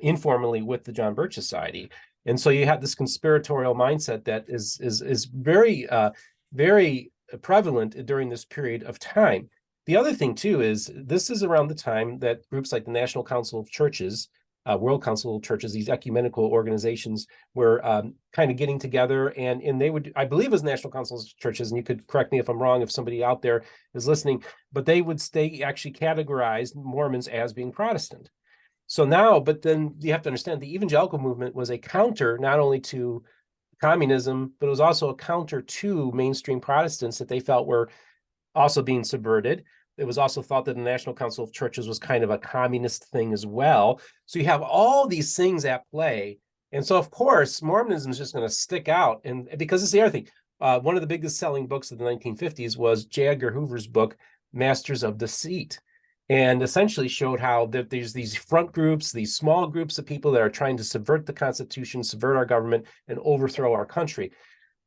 informally with the John Birch Society. And so you have this conspiratorial mindset that is very prevalent during this period of time. The other thing too is this is around the time that groups like the National Council of Churches, World Council of Churches, these ecumenical organizations were kind of getting together, and they would, I believe it was National Council of Churches, and you could correct me if I'm wrong if somebody out there is listening, but they actually categorized Mormons as being Protestant. So now, but then you have to understand the evangelical movement was a counter not only to communism, but it was also a counter to mainstream Protestants that they felt were also being subverted. It was also thought that the National Council of Churches was kind of a communist thing as well. So you have all these things at play. And so, of course, Mormonism is just going to stick out. And because it's the other thing, one of the biggest selling books of the 1950s was J. Edgar Hoover's book, Masters of Deceit, and essentially showed how there's these front groups, these small groups of people that are trying to subvert the Constitution, subvert our government, and overthrow our country.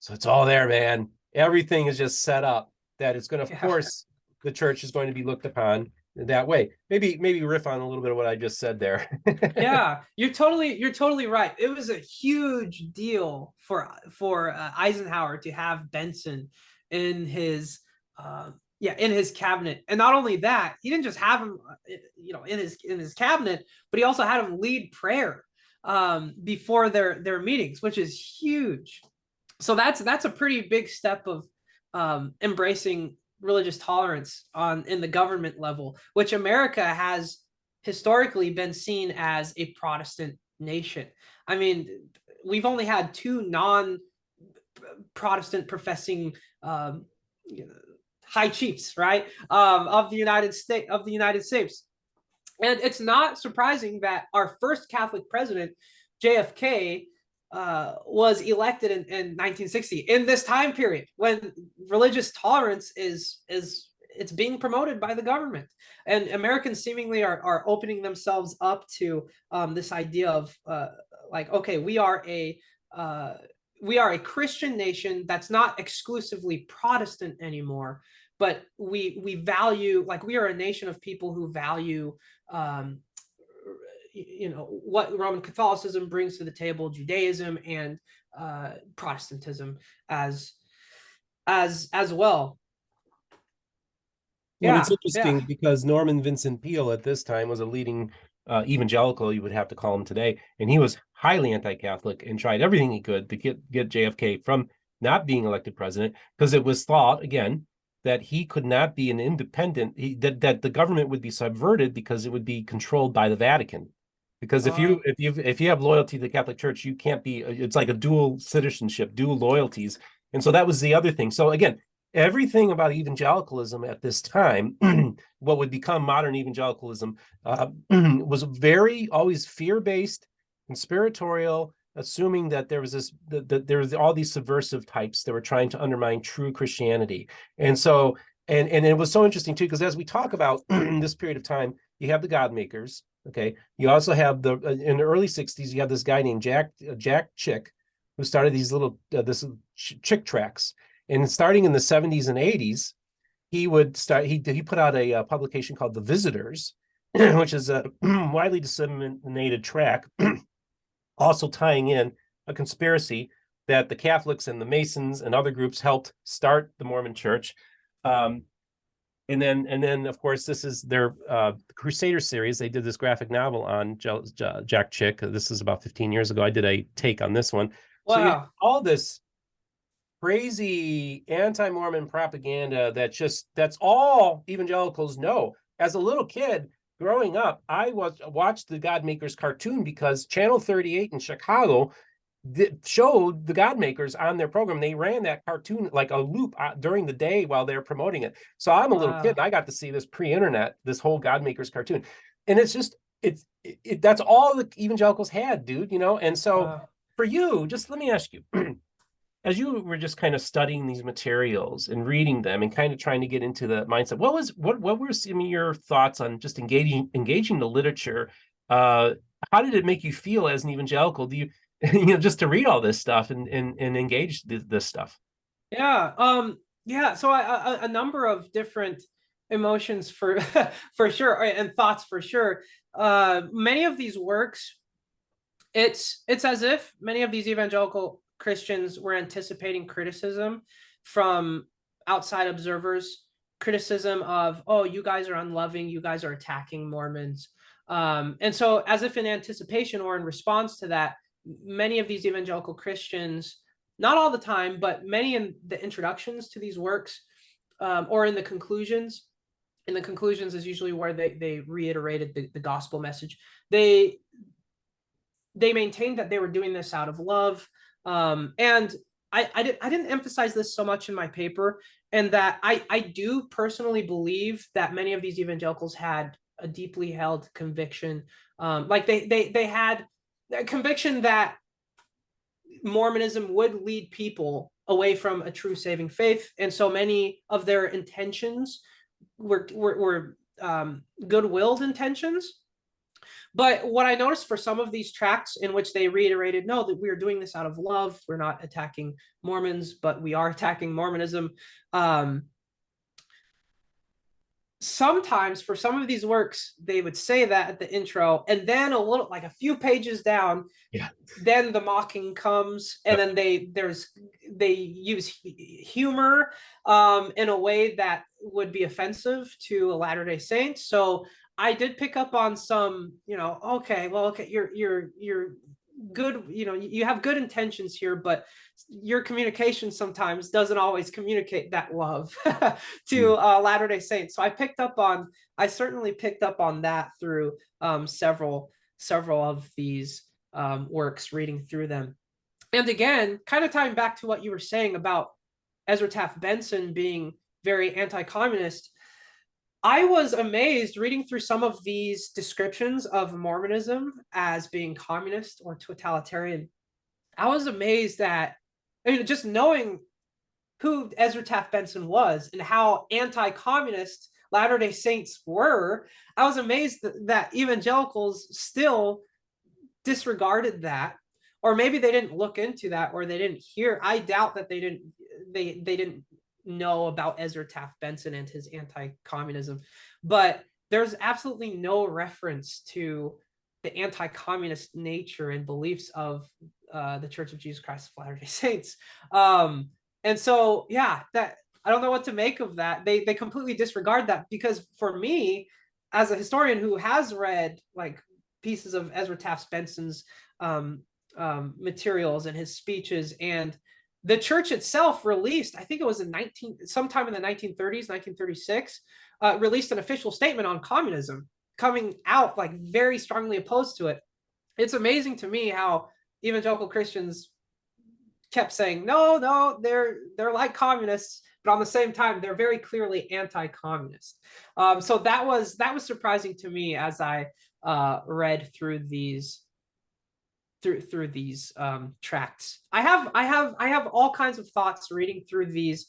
So it's all there, man. Everything is just set up that it's going to force the church is going to be looked upon that way. Maybe riff on a little bit of what I just said there. Yeah, you're totally right. It was a huge deal for Eisenhower to have Benson in his in his cabinet. And not only that, he didn't just have him in his cabinet, but he also had him lead prayer before their meetings, which is huge. So that's a pretty big step of embracing religious tolerance in the government level, which America has historically been seen as a Protestant nation. I mean, we've only had two non-Protestant professing high chiefs, right, of the United States. And it's not surprising that our first Catholic president, JFK, was elected in 1960, in this time period when religious tolerance is it's being promoted by the government, and Americans seemingly are opening themselves up to this idea of okay, we are a Christian nation that's not exclusively Protestant anymore, but we value, like, we are a nation of people who value what Roman Catholicism brings to the table, Judaism and Protestantism as well. Well, it's interesting because Norman Vincent Peale at this time was a leading evangelical, you would have to call him today, and he was highly anti-Catholic and tried everything he could to get JFK from not being elected president, because it was thought, again, that he could not be an independent, that the government would be subverted because it would be controlled by the Vatican. Because if you have loyalty to the Catholic Church, you can't be, it's like a dual citizenship, dual loyalties. And so that was the other thing. So again, everything about evangelicalism at this time, what would become modern evangelicalism, was always fear-based, conspiratorial, assuming that there was there was all these subversive types that were trying to undermine true Christianity. And so, and it was so interesting too, because as we talk about this period of time, you have the God makers. Okay, you also have in the early 60s, you have this guy named Jack Chick, who started these little Chick tracts. And starting in the 70s and 80s, he put out a publication called The Visitors, which is a widely disseminated tract, also tying in a conspiracy that the Catholics and the Masons and other groups helped start the Mormon Church. And then, of course, this is their Crusader series. They did this graphic novel on Jack Chick. This is about 15 years ago. I did a take on this one. Wow. So you have all this crazy anti-Mormon propaganda that's all evangelicals know. As a little kid growing up, I watched the Godmakers cartoon because Channel 38 in Chicago showed the Godmakers on their program. They ran that cartoon like a loop during the day while they're promoting it. So I'm a little kid, and I got to see this pre-internet, this whole Godmakers cartoon. And it's just, that's all the evangelicals had, dude, And so for you, just let me ask you, as you were just kind of studying these materials and reading them and kind of trying to get into the mindset, what were some of your thoughts on just engaging the literature? How did it make you feel as an evangelical? Do you, just to read all this stuff and engage this stuff? Yeah. Yeah, so a number of different emotions for for sure, and thoughts for sure. Many of these works, it's as if many of these evangelical Christians were anticipating criticism from outside observers, criticism of, oh, you guys are unloving, you guys are attacking Mormons. And so, as if in anticipation or in response to that, many of these evangelical Christians, not all the time, but many in the introductions to these works, or in the conclusions, is usually where they reiterated the gospel message. They maintained that they were doing this out of love. And I didn't emphasize this so much in my paper, and that I do personally believe that many of these evangelicals had a deeply held conviction. Like they had a conviction that Mormonism would lead people away from a true saving faith. And so many of their intentions were good-willed intentions. But what I noticed for some of these tracts in which they reiterated, no, that we are doing this out of love, we're not attacking Mormons, but we are attacking Mormonism. Sometimes for some of these works, they would say that at the intro, and then a little, like a few pages down, then the mocking comes, and then they use humor in a way that would be offensive to a Latter-day Saint. So I did pick up on some, okay, you're good, you have good intentions here, but your communication sometimes doesn't always communicate that love to Latter-day Saints. So I certainly picked up on that through several of these works, reading through them. And again, kind of tying back to what you were saying about Ezra Taft Benson being very anti-communist, I was amazed reading through some of these descriptions of Mormonism as being communist or totalitarian. I was amazed at, just knowing who Ezra Taft Benson was and how anti-communist Latter-day Saints were. I was amazed that evangelicals still disregarded that, or maybe they didn't look into that, or they didn't hear. I doubt that they didn't know about Ezra Taft Benson and his anti-communism, but there's absolutely no reference to the anti-communist nature and beliefs of the Church of Jesus Christ of Latter-day Saints. And so, yeah, that I don't know what to make of that. They completely disregard that, because for me, as a historian who has read like pieces of Ezra Taft Benson's materials and his speeches, and the church itself released, I think it was sometime in the 1930s, 1936, released an official statement on communism, coming out like very strongly opposed to it. It's amazing to me how evangelical Christians kept saying, no, they're like communists, but on the same time, they're very clearly anti-communist. So that was surprising to me as I read through these tracts. I have all kinds of thoughts reading through these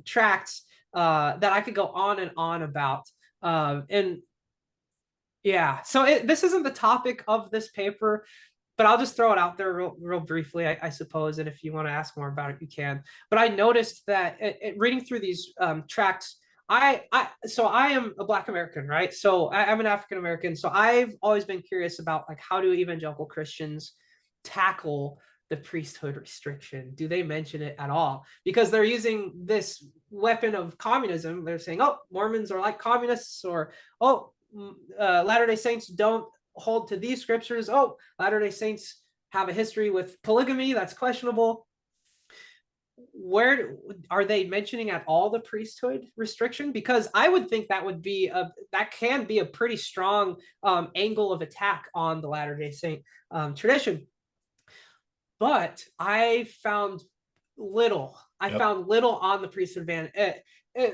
tracts that I could go on and on about. And yeah, so this isn't the topic of this paper, but I'll just throw it out there real briefly, I suppose. And if you want to ask more about it, you can. But I noticed that reading through these tracts, so I am a Black American, right? So I'm an African American. So I've always been curious about, like, how do evangelical Christians tackle the priesthood restriction? Do they mention it at all? Because they're using this weapon of communism. They're saying, oh, Mormons are like communists, or, oh, Latter-day Saints don't hold to these scriptures. Oh, Latter-day Saints have a history with polygamy that's questionable. Where are they mentioning at all the priesthood restriction? Because I would think that can be a pretty strong angle of attack on the Latter-day Saint tradition. But I found little. I found little on the priesthood ban.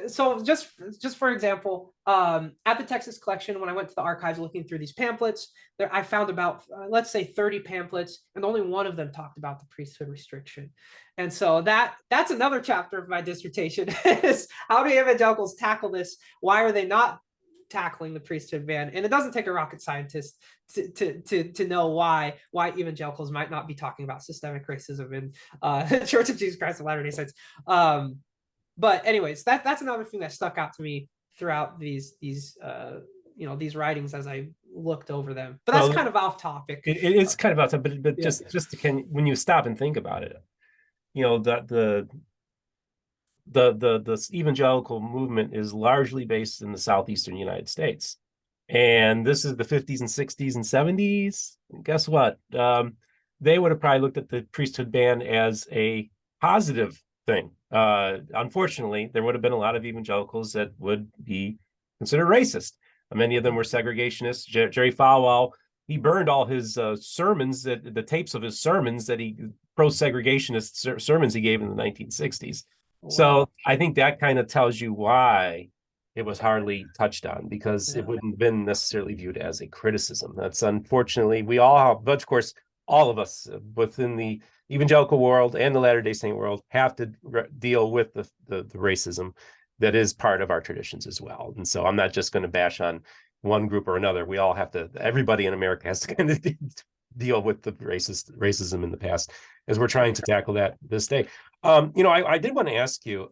So just for example, at the Texas collection, when I went to the archives looking through these pamphlets, I found about, let's say, 30 pamphlets, and only one of them talked about the priesthood restriction. And so that's another chapter of my dissertation, is how do evangelicals tackle this? Why are they not tackling the priesthood ban? And it doesn't take a rocket scientist to know why evangelicals might not be talking about systemic racism in the Church of Jesus Christ of Latter-day Saints. But anyways, that's another thing that stuck out to me throughout these these writings as I looked over them. But that's Well, kind of off topic. it's kind of outside, but Yeah. just when you stop and think about it, the evangelical movement is largely based in the southeastern United States, and this is the 50s and 60s and 70s. Guess what? They would have probably looked at the priesthood ban as a positive thing. Unfortunately, there would have been a lot of evangelicals that would be considered racist. Many of them were segregationists. Jerry Falwell, he burned all his sermons, the tapes of his sermons that he pro-segregationist sermons he gave in the 1960s. Wow. So I think that kind of tells you why it was hardly touched on, because it wouldn't have been necessarily viewed as a criticism. That's unfortunately, we all have, but of course, all of us within the evangelical world and the Latter-day Saint world have to deal with the racism that is part of our traditions as well. And so I'm not just going to bash on one group or another. We all have to, everybody in America has to kind of deal with the racism in the past as we're trying to tackle that this day. I did want to ask you,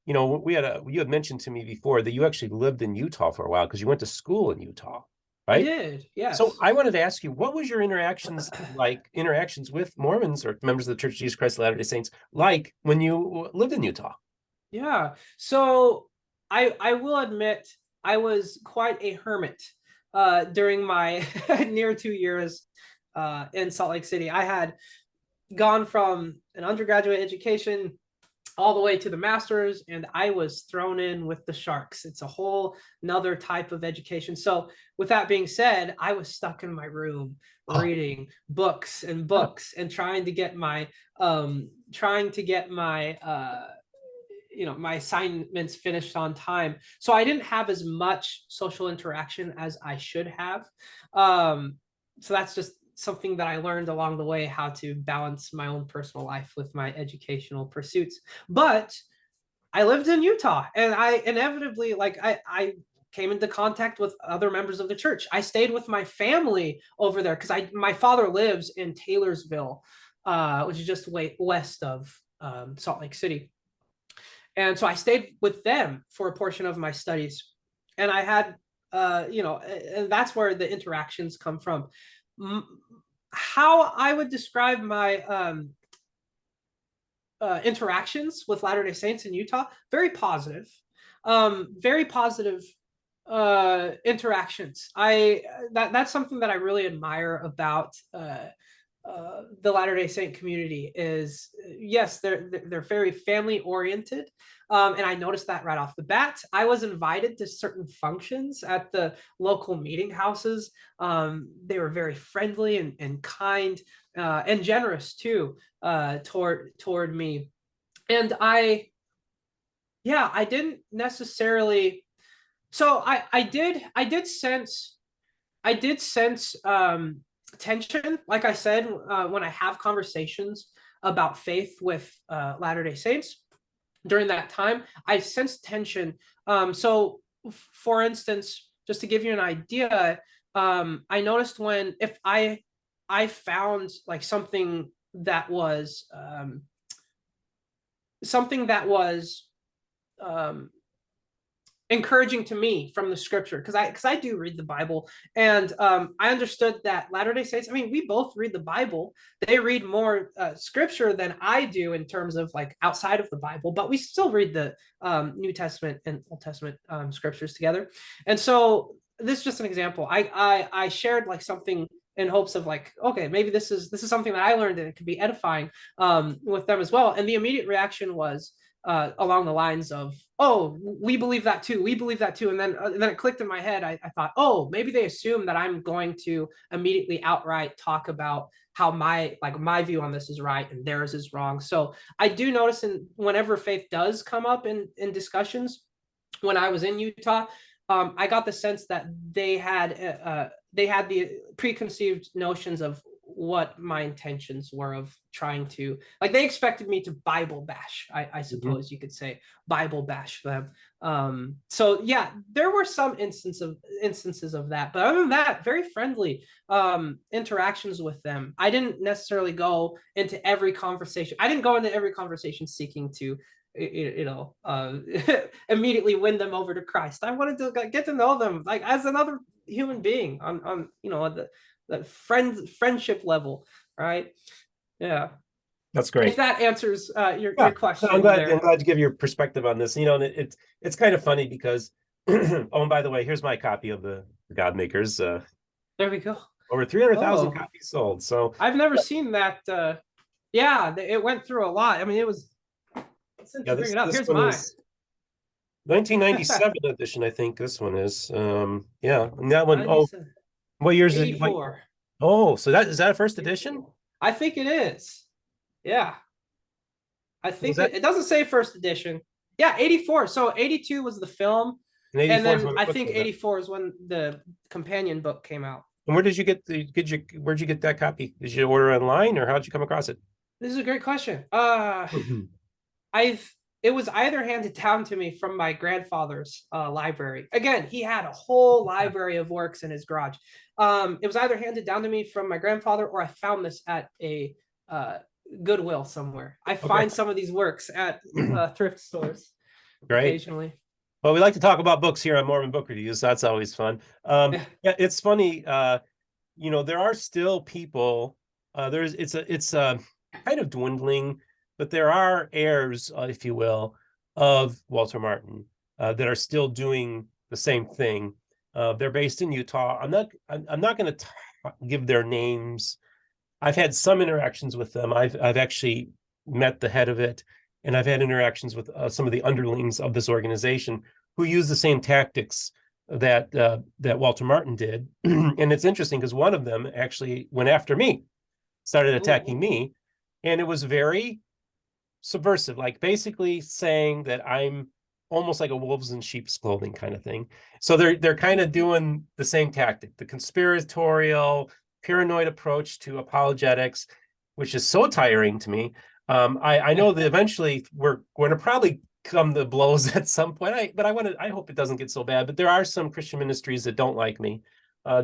you had mentioned to me before that you actually lived in Utah for a while because you went to school in Utah, right? I did, yes. So I wanted to ask you, what was your interactions with Mormons or members of the Church of Jesus Christ of Latter-day Saints like when you lived in Utah? Yeah, so I will admit I was quite a hermit during my near 2 years in Salt Lake City. I had gone from an undergraduate education all the way to the master's, and I was thrown in with the sharks. It's a whole another type of education. So with that being said, I was stuck in my room reading books and books and trying to get my my assignments finished on time. So I didn't have as much social interaction as I should have. So that's just something that I learned along the way, how to balance my own personal life with my educational pursuits. But I lived in Utah, and I inevitably, I came into contact with other members of the church. I stayed with my family over there because my father lives in Taylorsville, which is just west of Salt Lake City. And so I stayed with them for a portion of my studies. And I had, and that's where the interactions come from. How I would describe my interactions with Latter-day Saints in Utah, very positive. Very positive interactions. That's something that I really admire about the Latter-day Saint community is, yes, they're very family oriented. And I noticed that right off the bat. I was invited to certain functions at the local meeting houses. They were very friendly and kind and generous too toward me. And I didn't necessarily. So I did sense tension, like I said, when I have conversations about faith with Latter-day Saints. During that time, I sensed tension. So, for instance, just to give you an idea, I noticed if I found like something that was encouraging to me from the scripture, because I do read the Bible, and I understood that Latter-day Saints, I mean, we both read the Bible. They read more scripture than I do in terms of like outside of the Bible, but we still read the New Testament and Old Testament scriptures together. And so this is just an example. I shared like something in hopes of like, okay, maybe this is something that I learned and it could be edifying with them as well. And the immediate reaction was along the lines of, oh, we believe that too. We believe that too. And then it clicked in my head. I thought, oh, maybe they assume that I'm going to immediately outright talk about how my view on this is right and theirs is wrong. So I do notice whenever faith does come up in discussions, when I was in Utah, I got the sense that they had the preconceived notions of what my intentions were of trying to, like, they expected me to Bible bash, I suppose you could say, Bible bash them. So yeah, there were some instances of that, but other than that, very friendly interactions with them. I didn't necessarily go into every conversation. I didn't go into every conversation seeking to immediately win them over to Christ. I wanted to get to know them like as another human being on the friendship level, right? Yeah. That's If great. that answers Yeah, your I'm question glad. I'm there. glad to give your perspective on this. And it's kind of funny because, oh, and by the way, here's my copy of the God Makers. There we go. Over 300,000 Oh, copies sold. So I've never seen that. Yeah, it went through a lot. I mean, it was. Since yeah, you bring this it up, this here's one mine. is 1997 edition. I think this one is. Yeah, and that one. Oh, 97, what years is it? 84. Oh, so that is that a first edition? I think it is. Yeah, I Was think that it doesn't say first edition. Yeah, 84. So 82 was the film, in and 84 is then when the I book think came out? 84 is when the companion book came out. And where did you get where'd you get that copy? Did you order online or how'd you come across it? This is a great question. I've it was either handed down to me from my grandfather's library. Again, he had a whole library of works in his garage. It was either handed down to me from my grandfather, or I found this at a Goodwill somewhere. I Okay. find some of these works at thrift stores Great. occasionally. Well, we like to talk about books here on Mormon Book Reviews. So that's always fun. Yeah. Yeah, it's funny. There are still people. It's kind of dwindling, but there are heirs, if you will, of Walter Martin that are still doing the same thing. They're based in Utah. I'm not going to give their names. I've had some interactions with them. I've actually met the head of it, and I've had interactions with some of the underlings of this organization who use the same tactics that Walter Martin did. And it's interesting because one of them actually went after me, started attacking me, and it was very subversive, like basically saying that I'm almost like a wolves in sheep's clothing kind of thing. So they're kind of doing the same tactic, the conspiratorial, paranoid approach to apologetics, which is so tiring to me. I know that eventually we're going to probably come to blows at some point. I hope it doesn't get so bad. But there are some Christian ministries that don't like me,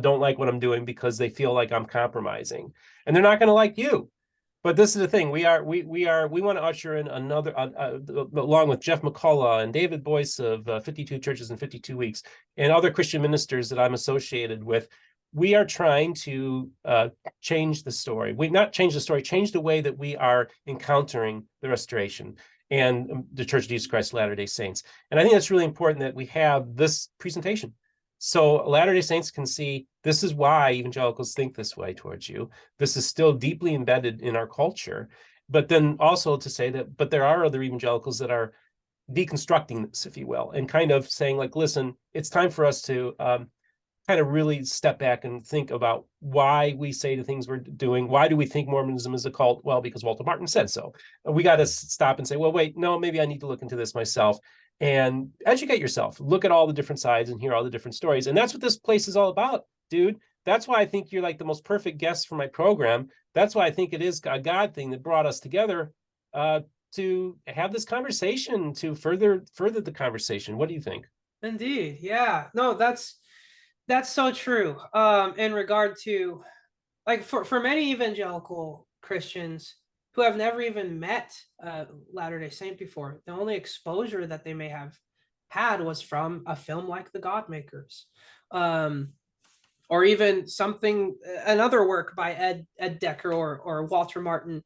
don't like what I'm doing because they feel like I'm compromising, and they're not going to like you. But this is the thing: we want to usher in another, along with Jeff McCullough and David Boyce of 52 Churches in 52 Weeks, and other Christian ministers that I'm associated with. We are trying to change the story. We not change the story, change the way that we are encountering the restoration and the Church of Jesus Christ of Latter-day Saints. And I think it's really important that we have this presentation, so Latter-day Saints can see this is why evangelicals think this way towards you. This is still deeply embedded in our culture. But then also to say that, but there are other evangelicals that are deconstructing this, if you will, and kind of saying like, listen, it's time for us to kind of really step back and think about why we say the things we're doing. Why do we think Mormonism is a cult? Well, because Walter Martin said so. We got to stop and say, well, wait, no, maybe I need to look into this myself and educate yourself. Look at all the different sides and hear all the different stories. And that's what this place is all about, dude. That's why I think you're like the most perfect guest for my program. That's why I think it is a God thing that brought us together to have this conversation, to further the conversation. What do you think? Indeed. Yeah. No, that's so true. In regard to like for many evangelical Christians who have never even met Latter-day Saint before, the only exposure that they may have had was from a film like The God Makers, or even another work by Ed Decker or Walter Martin,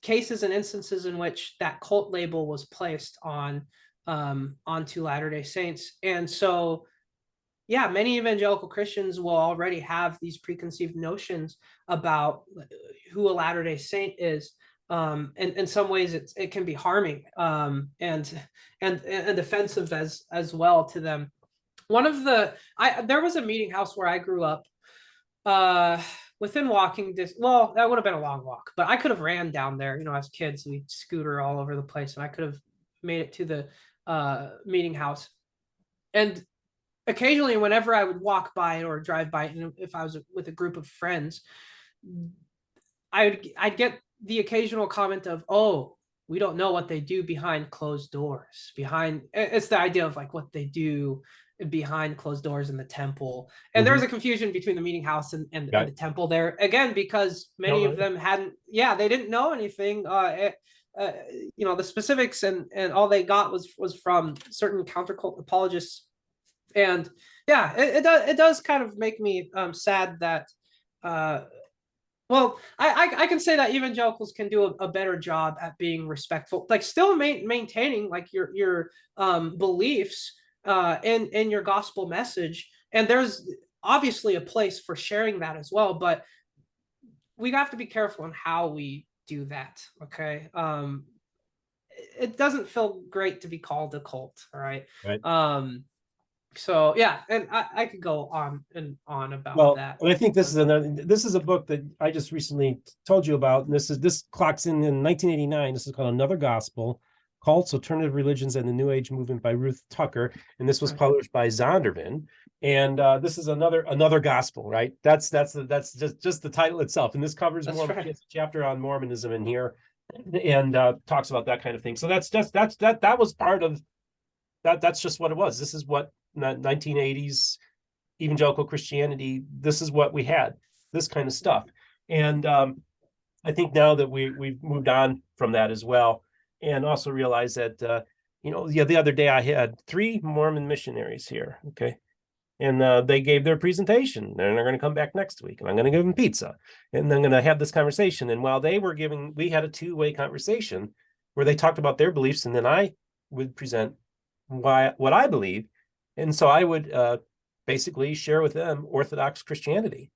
cases and instances in which that cult label was placed onto Latter-day Saints. And so yeah, many evangelical Christians will already have these preconceived notions about who a Latter-day Saint is. And in some ways it can be harming and offensive as well to them. There was a meeting house where I grew up within walking distance. Well, that would have been a long walk, but I could have ran down there. As kids, we'd scooter all over the place, and I could have made it to the meeting house. And occasionally, whenever I would walk by it or drive by it, and if I was with a group of friends, I'd get the occasional comment of, "Oh, we don't know what they do behind closed doors." It's the idea of like what they do behind closed doors in the temple. And there was a confusion between the meeting house and the temple there, again, because many of them they didn't know anything. the specifics and all they got was from certain countercult apologists. And yeah, it does kind of make me sad that well, I can say that evangelicals can do a better job at being respectful, like still maintaining like your beliefs in your gospel message. And there's obviously a place for sharing that as well, but we have to be careful on how we do that. Okay. It doesn't feel great to be called a cult. All right. Right. So yeah, and I could go on and on about Well, that. and I think this is a book that I just recently told you about. And this clocks in 1989. This is called Another Gospel: Cults, Alternative Religions, and the New Age Movement by Ruth Tucker. And this was published by Zondervan. And this is another gospel, right? That's just the title itself. And this covers more a chapter on Mormonism in here, and talks about that kind of thing. So that was part of that. That's just what it was. This is what 1980s evangelical Christianity. This is what we had. This kind of stuff. And I think now that we've moved on from that as well, and also realize that the other day I had 3 Mormon missionaries here. Okay. And they gave their presentation, and they're going to come back next week, and I'm going to give them pizza, and I'm going to have this conversation. And while they were giving, we had a 2-way conversation where they talked about their beliefs, and then I would present what I believe. And so I would basically share with them Orthodox Christianity.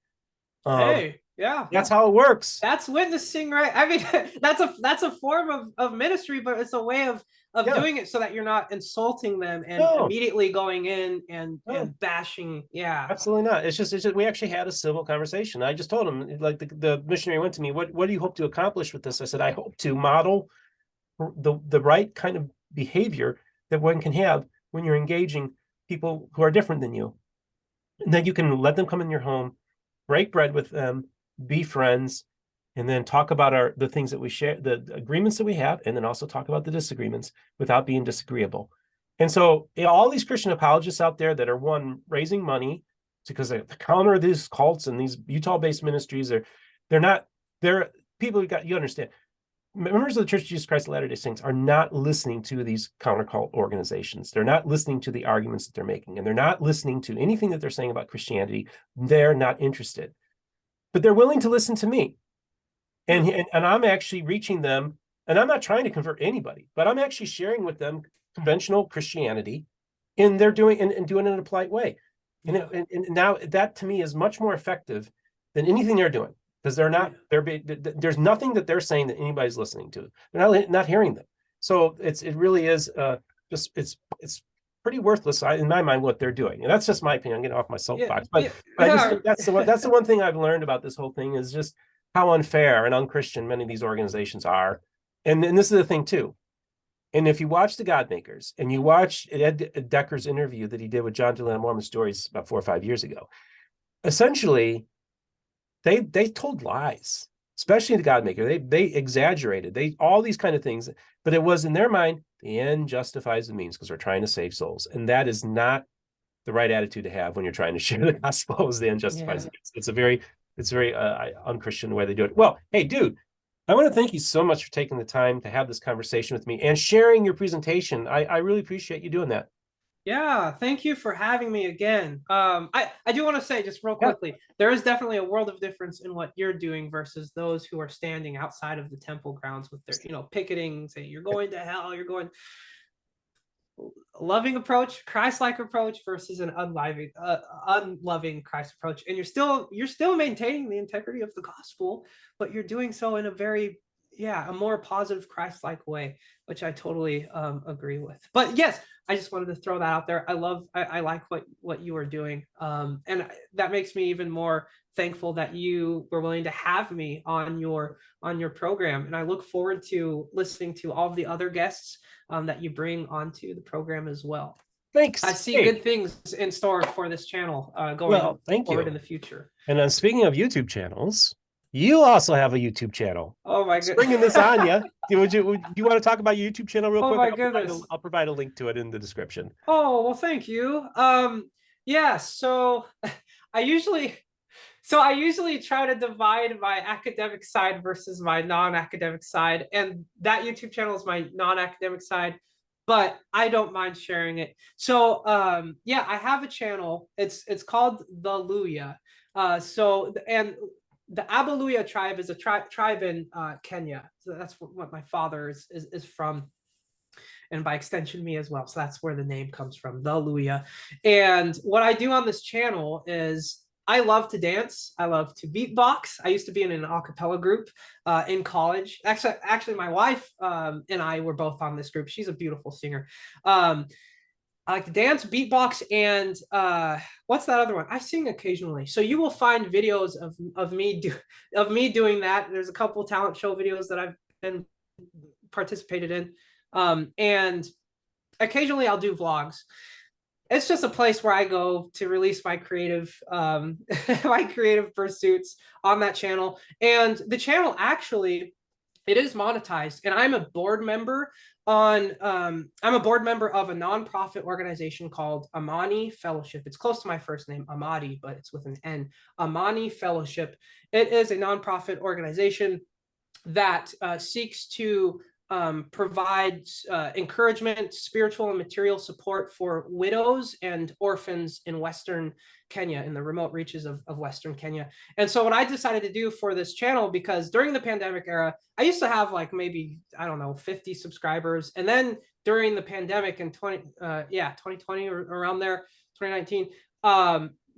Hey, yeah, that's how it works. That's witnessing, right? I mean, that's a form of ministry, but it's a way of doing it so that you're not insulting them and immediately going in and bashing. Yeah, absolutely not. It's just we actually had a civil conversation. I just told him, like, the missionary went to me, what do you hope to accomplish with this? I said, I hope to model the right kind of behavior that one can have when you're engaging people who are different than you, and then you can let them come in your home, break bread with them, be friends, and then talk about the things that we share, the agreements that we have, and then also talk about the disagreements without being disagreeable. And so all these Christian apologists out there that are raising money because they counter these cults and these Utah-based ministries, they're people you understand. Members of the Church of Jesus Christ of Latter-day Saints are not listening to these countercult organizations. They're not listening to the arguments that they're making, and they're not listening to anything that they're saying about Christianity. They're not interested, but they're willing to listen to me. And I'm actually reaching them, and I'm not trying to convert anybody, but I'm actually sharing with them conventional Christianity, and they're doing it in a polite way. And now that to me is much more effective than anything they're doing, because there's nothing that they're saying that anybody's listening to. They're not hearing them. So it really is it's pretty worthless in my mind what they're doing. And that's just my opinion. I'm getting off my soapbox, but I just think that's the one thing I've learned about this whole thing is just how unfair and unchristian many of these organizations are. And this is the thing too. And if you watch The Godmakers and you watch Ed Decker's interview that he did with John DeLann Mormon Stories about 4 or 5 years ago, essentially they told lies, especially The Godmaker. They exaggerated, all these kind of things, but it was in their mind, the end justifies the means because we're trying to save souls. And that is not the right attitude to have when you're trying to share the gospel, is the end justifies the means. It's a very unchristian the way they do it. Well, hey, dude, I want to thank you so much for taking the time to have this conversation with me and sharing your presentation. I really appreciate you doing that. Yeah, thank you for having me again. I do want to say just real quickly, there is definitely a world of difference in what you're doing versus those who are standing outside of the temple grounds with their, picketing, saying you're going to hell, you're going. Loving approach, Christ-like approach versus an unloving Christ approach, and you're still maintaining the integrity of the gospel, but you're doing so in a very a more positive Christ-like way, which I totally agree with. But yes, I just wanted to throw that out there. I like what you are doing, and that makes me even more thankful that you were willing to have me on your program, and I look forward to listening to all of the other guests that you bring onto the program as well. Thanks. I see good things in store for this channel going forward in the future. And speaking of YouTube channels, you also have a YouTube channel. Oh my goodness. Bringing this on you. Would you want to talk about your YouTube channel real quick? Oh my goodness. I'll provide a link to it in the description. Oh, well, thank you. Yeah, so I usually So I usually try to divide my academic side versus my non-academic side, and that YouTube channel is my non-academic side, but I don't mind sharing it. So yeah, I have a channel. It's called The Luya. And the Abaluya tribe is a tribe in Kenya. So that's what my father is from, and by extension me as well. So that's where the name comes from, The Luya. And what I do on this channel is I love to dance. I love to beatbox. I used to be in an a cappella group in college. Actually, my wife and I were both on this group. She's a beautiful singer. I like to dance, beatbox, and what's that other one? I sing occasionally. So you will find videos of me doing that. There's a couple talent show videos that I've been participated in, and occasionally I'll do vlogs. It's just a place where I go to release my creative my creative pursuits on that channel. And the channel actually, it is monetized, and I'm a board member on I'm a board member of a nonprofit organization called Amani Fellowship. It's close to my first name, Amadi, but it's with an N. Amani Fellowship. It is a nonprofit organization that seeks to provide encouragement, spiritual and material support for widows and orphans in Western Kenya, in the remote reaches of Western Kenya. And so what I decided to do for this channel, because during the pandemic era, I used to have like maybe, I don't know, 50 subscribers. And then during the pandemic in 2020 or around there, 2019,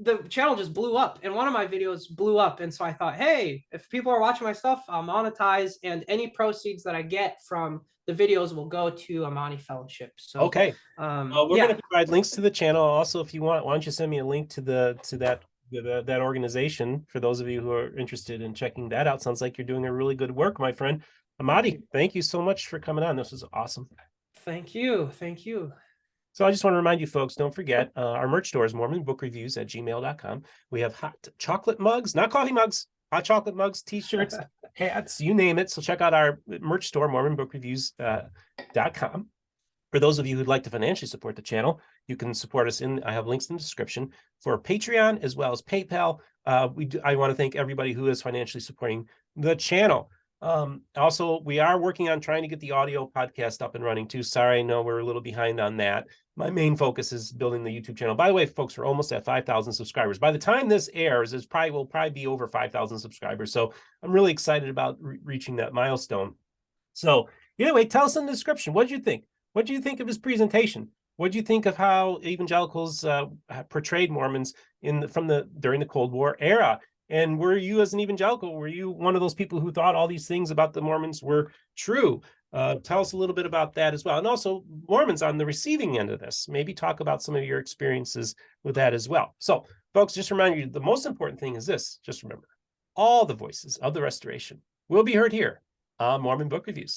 the channel just blew up, and one of my videos blew up. And so I thought, hey, if people are watching my stuff, I'll monetize, and any proceeds that I get from the videos will go to Amani Fellowship. So Okay. We're going to provide links to the channel. Also, if you want, why don't you send me a link to that organization for those of you who are interested in checking that out. Sounds like you're doing a really good work, my friend. Amadi, thank you so much for coming on. This was awesome. Thank you. Thank you. So I just want to remind you folks, don't forget, our merch store is mormonbookreviews@gmail.com. We have hot chocolate mugs, not coffee mugs, hot chocolate mugs, t-shirts, hats, you name it. So check out our merch store, mormonbookreviews.com. For those of you who'd like to financially support the channel, you can support us I have links in the description for Patreon as well as PayPal. I want to thank everybody who is financially supporting the channel. Also, we are working on trying to get the audio podcast up and running too. Sorry, I know we're a little behind on that. My main focus is building the YouTube channel. By the way, folks, we're almost at 5,000 subscribers. By the time this airs, we'll probably be over 5,000 subscribers. So I'm really excited about reaching that milestone. So anyway, tell us in the description, what did you think? What do you think of his presentation? What do you think of how evangelicals portrayed Mormons during the Cold War era? And were you, as an evangelical, were you one of those people who thought all these things about the Mormons were true? Tell us a little bit about that as well. And also Mormons on the receiving end of this. Maybe talk about some of your experiences with that as well. So, folks, just remind you, the most important thing is this. Just remember, all the voices of the restoration will be heard here on Mormon Book Reviews.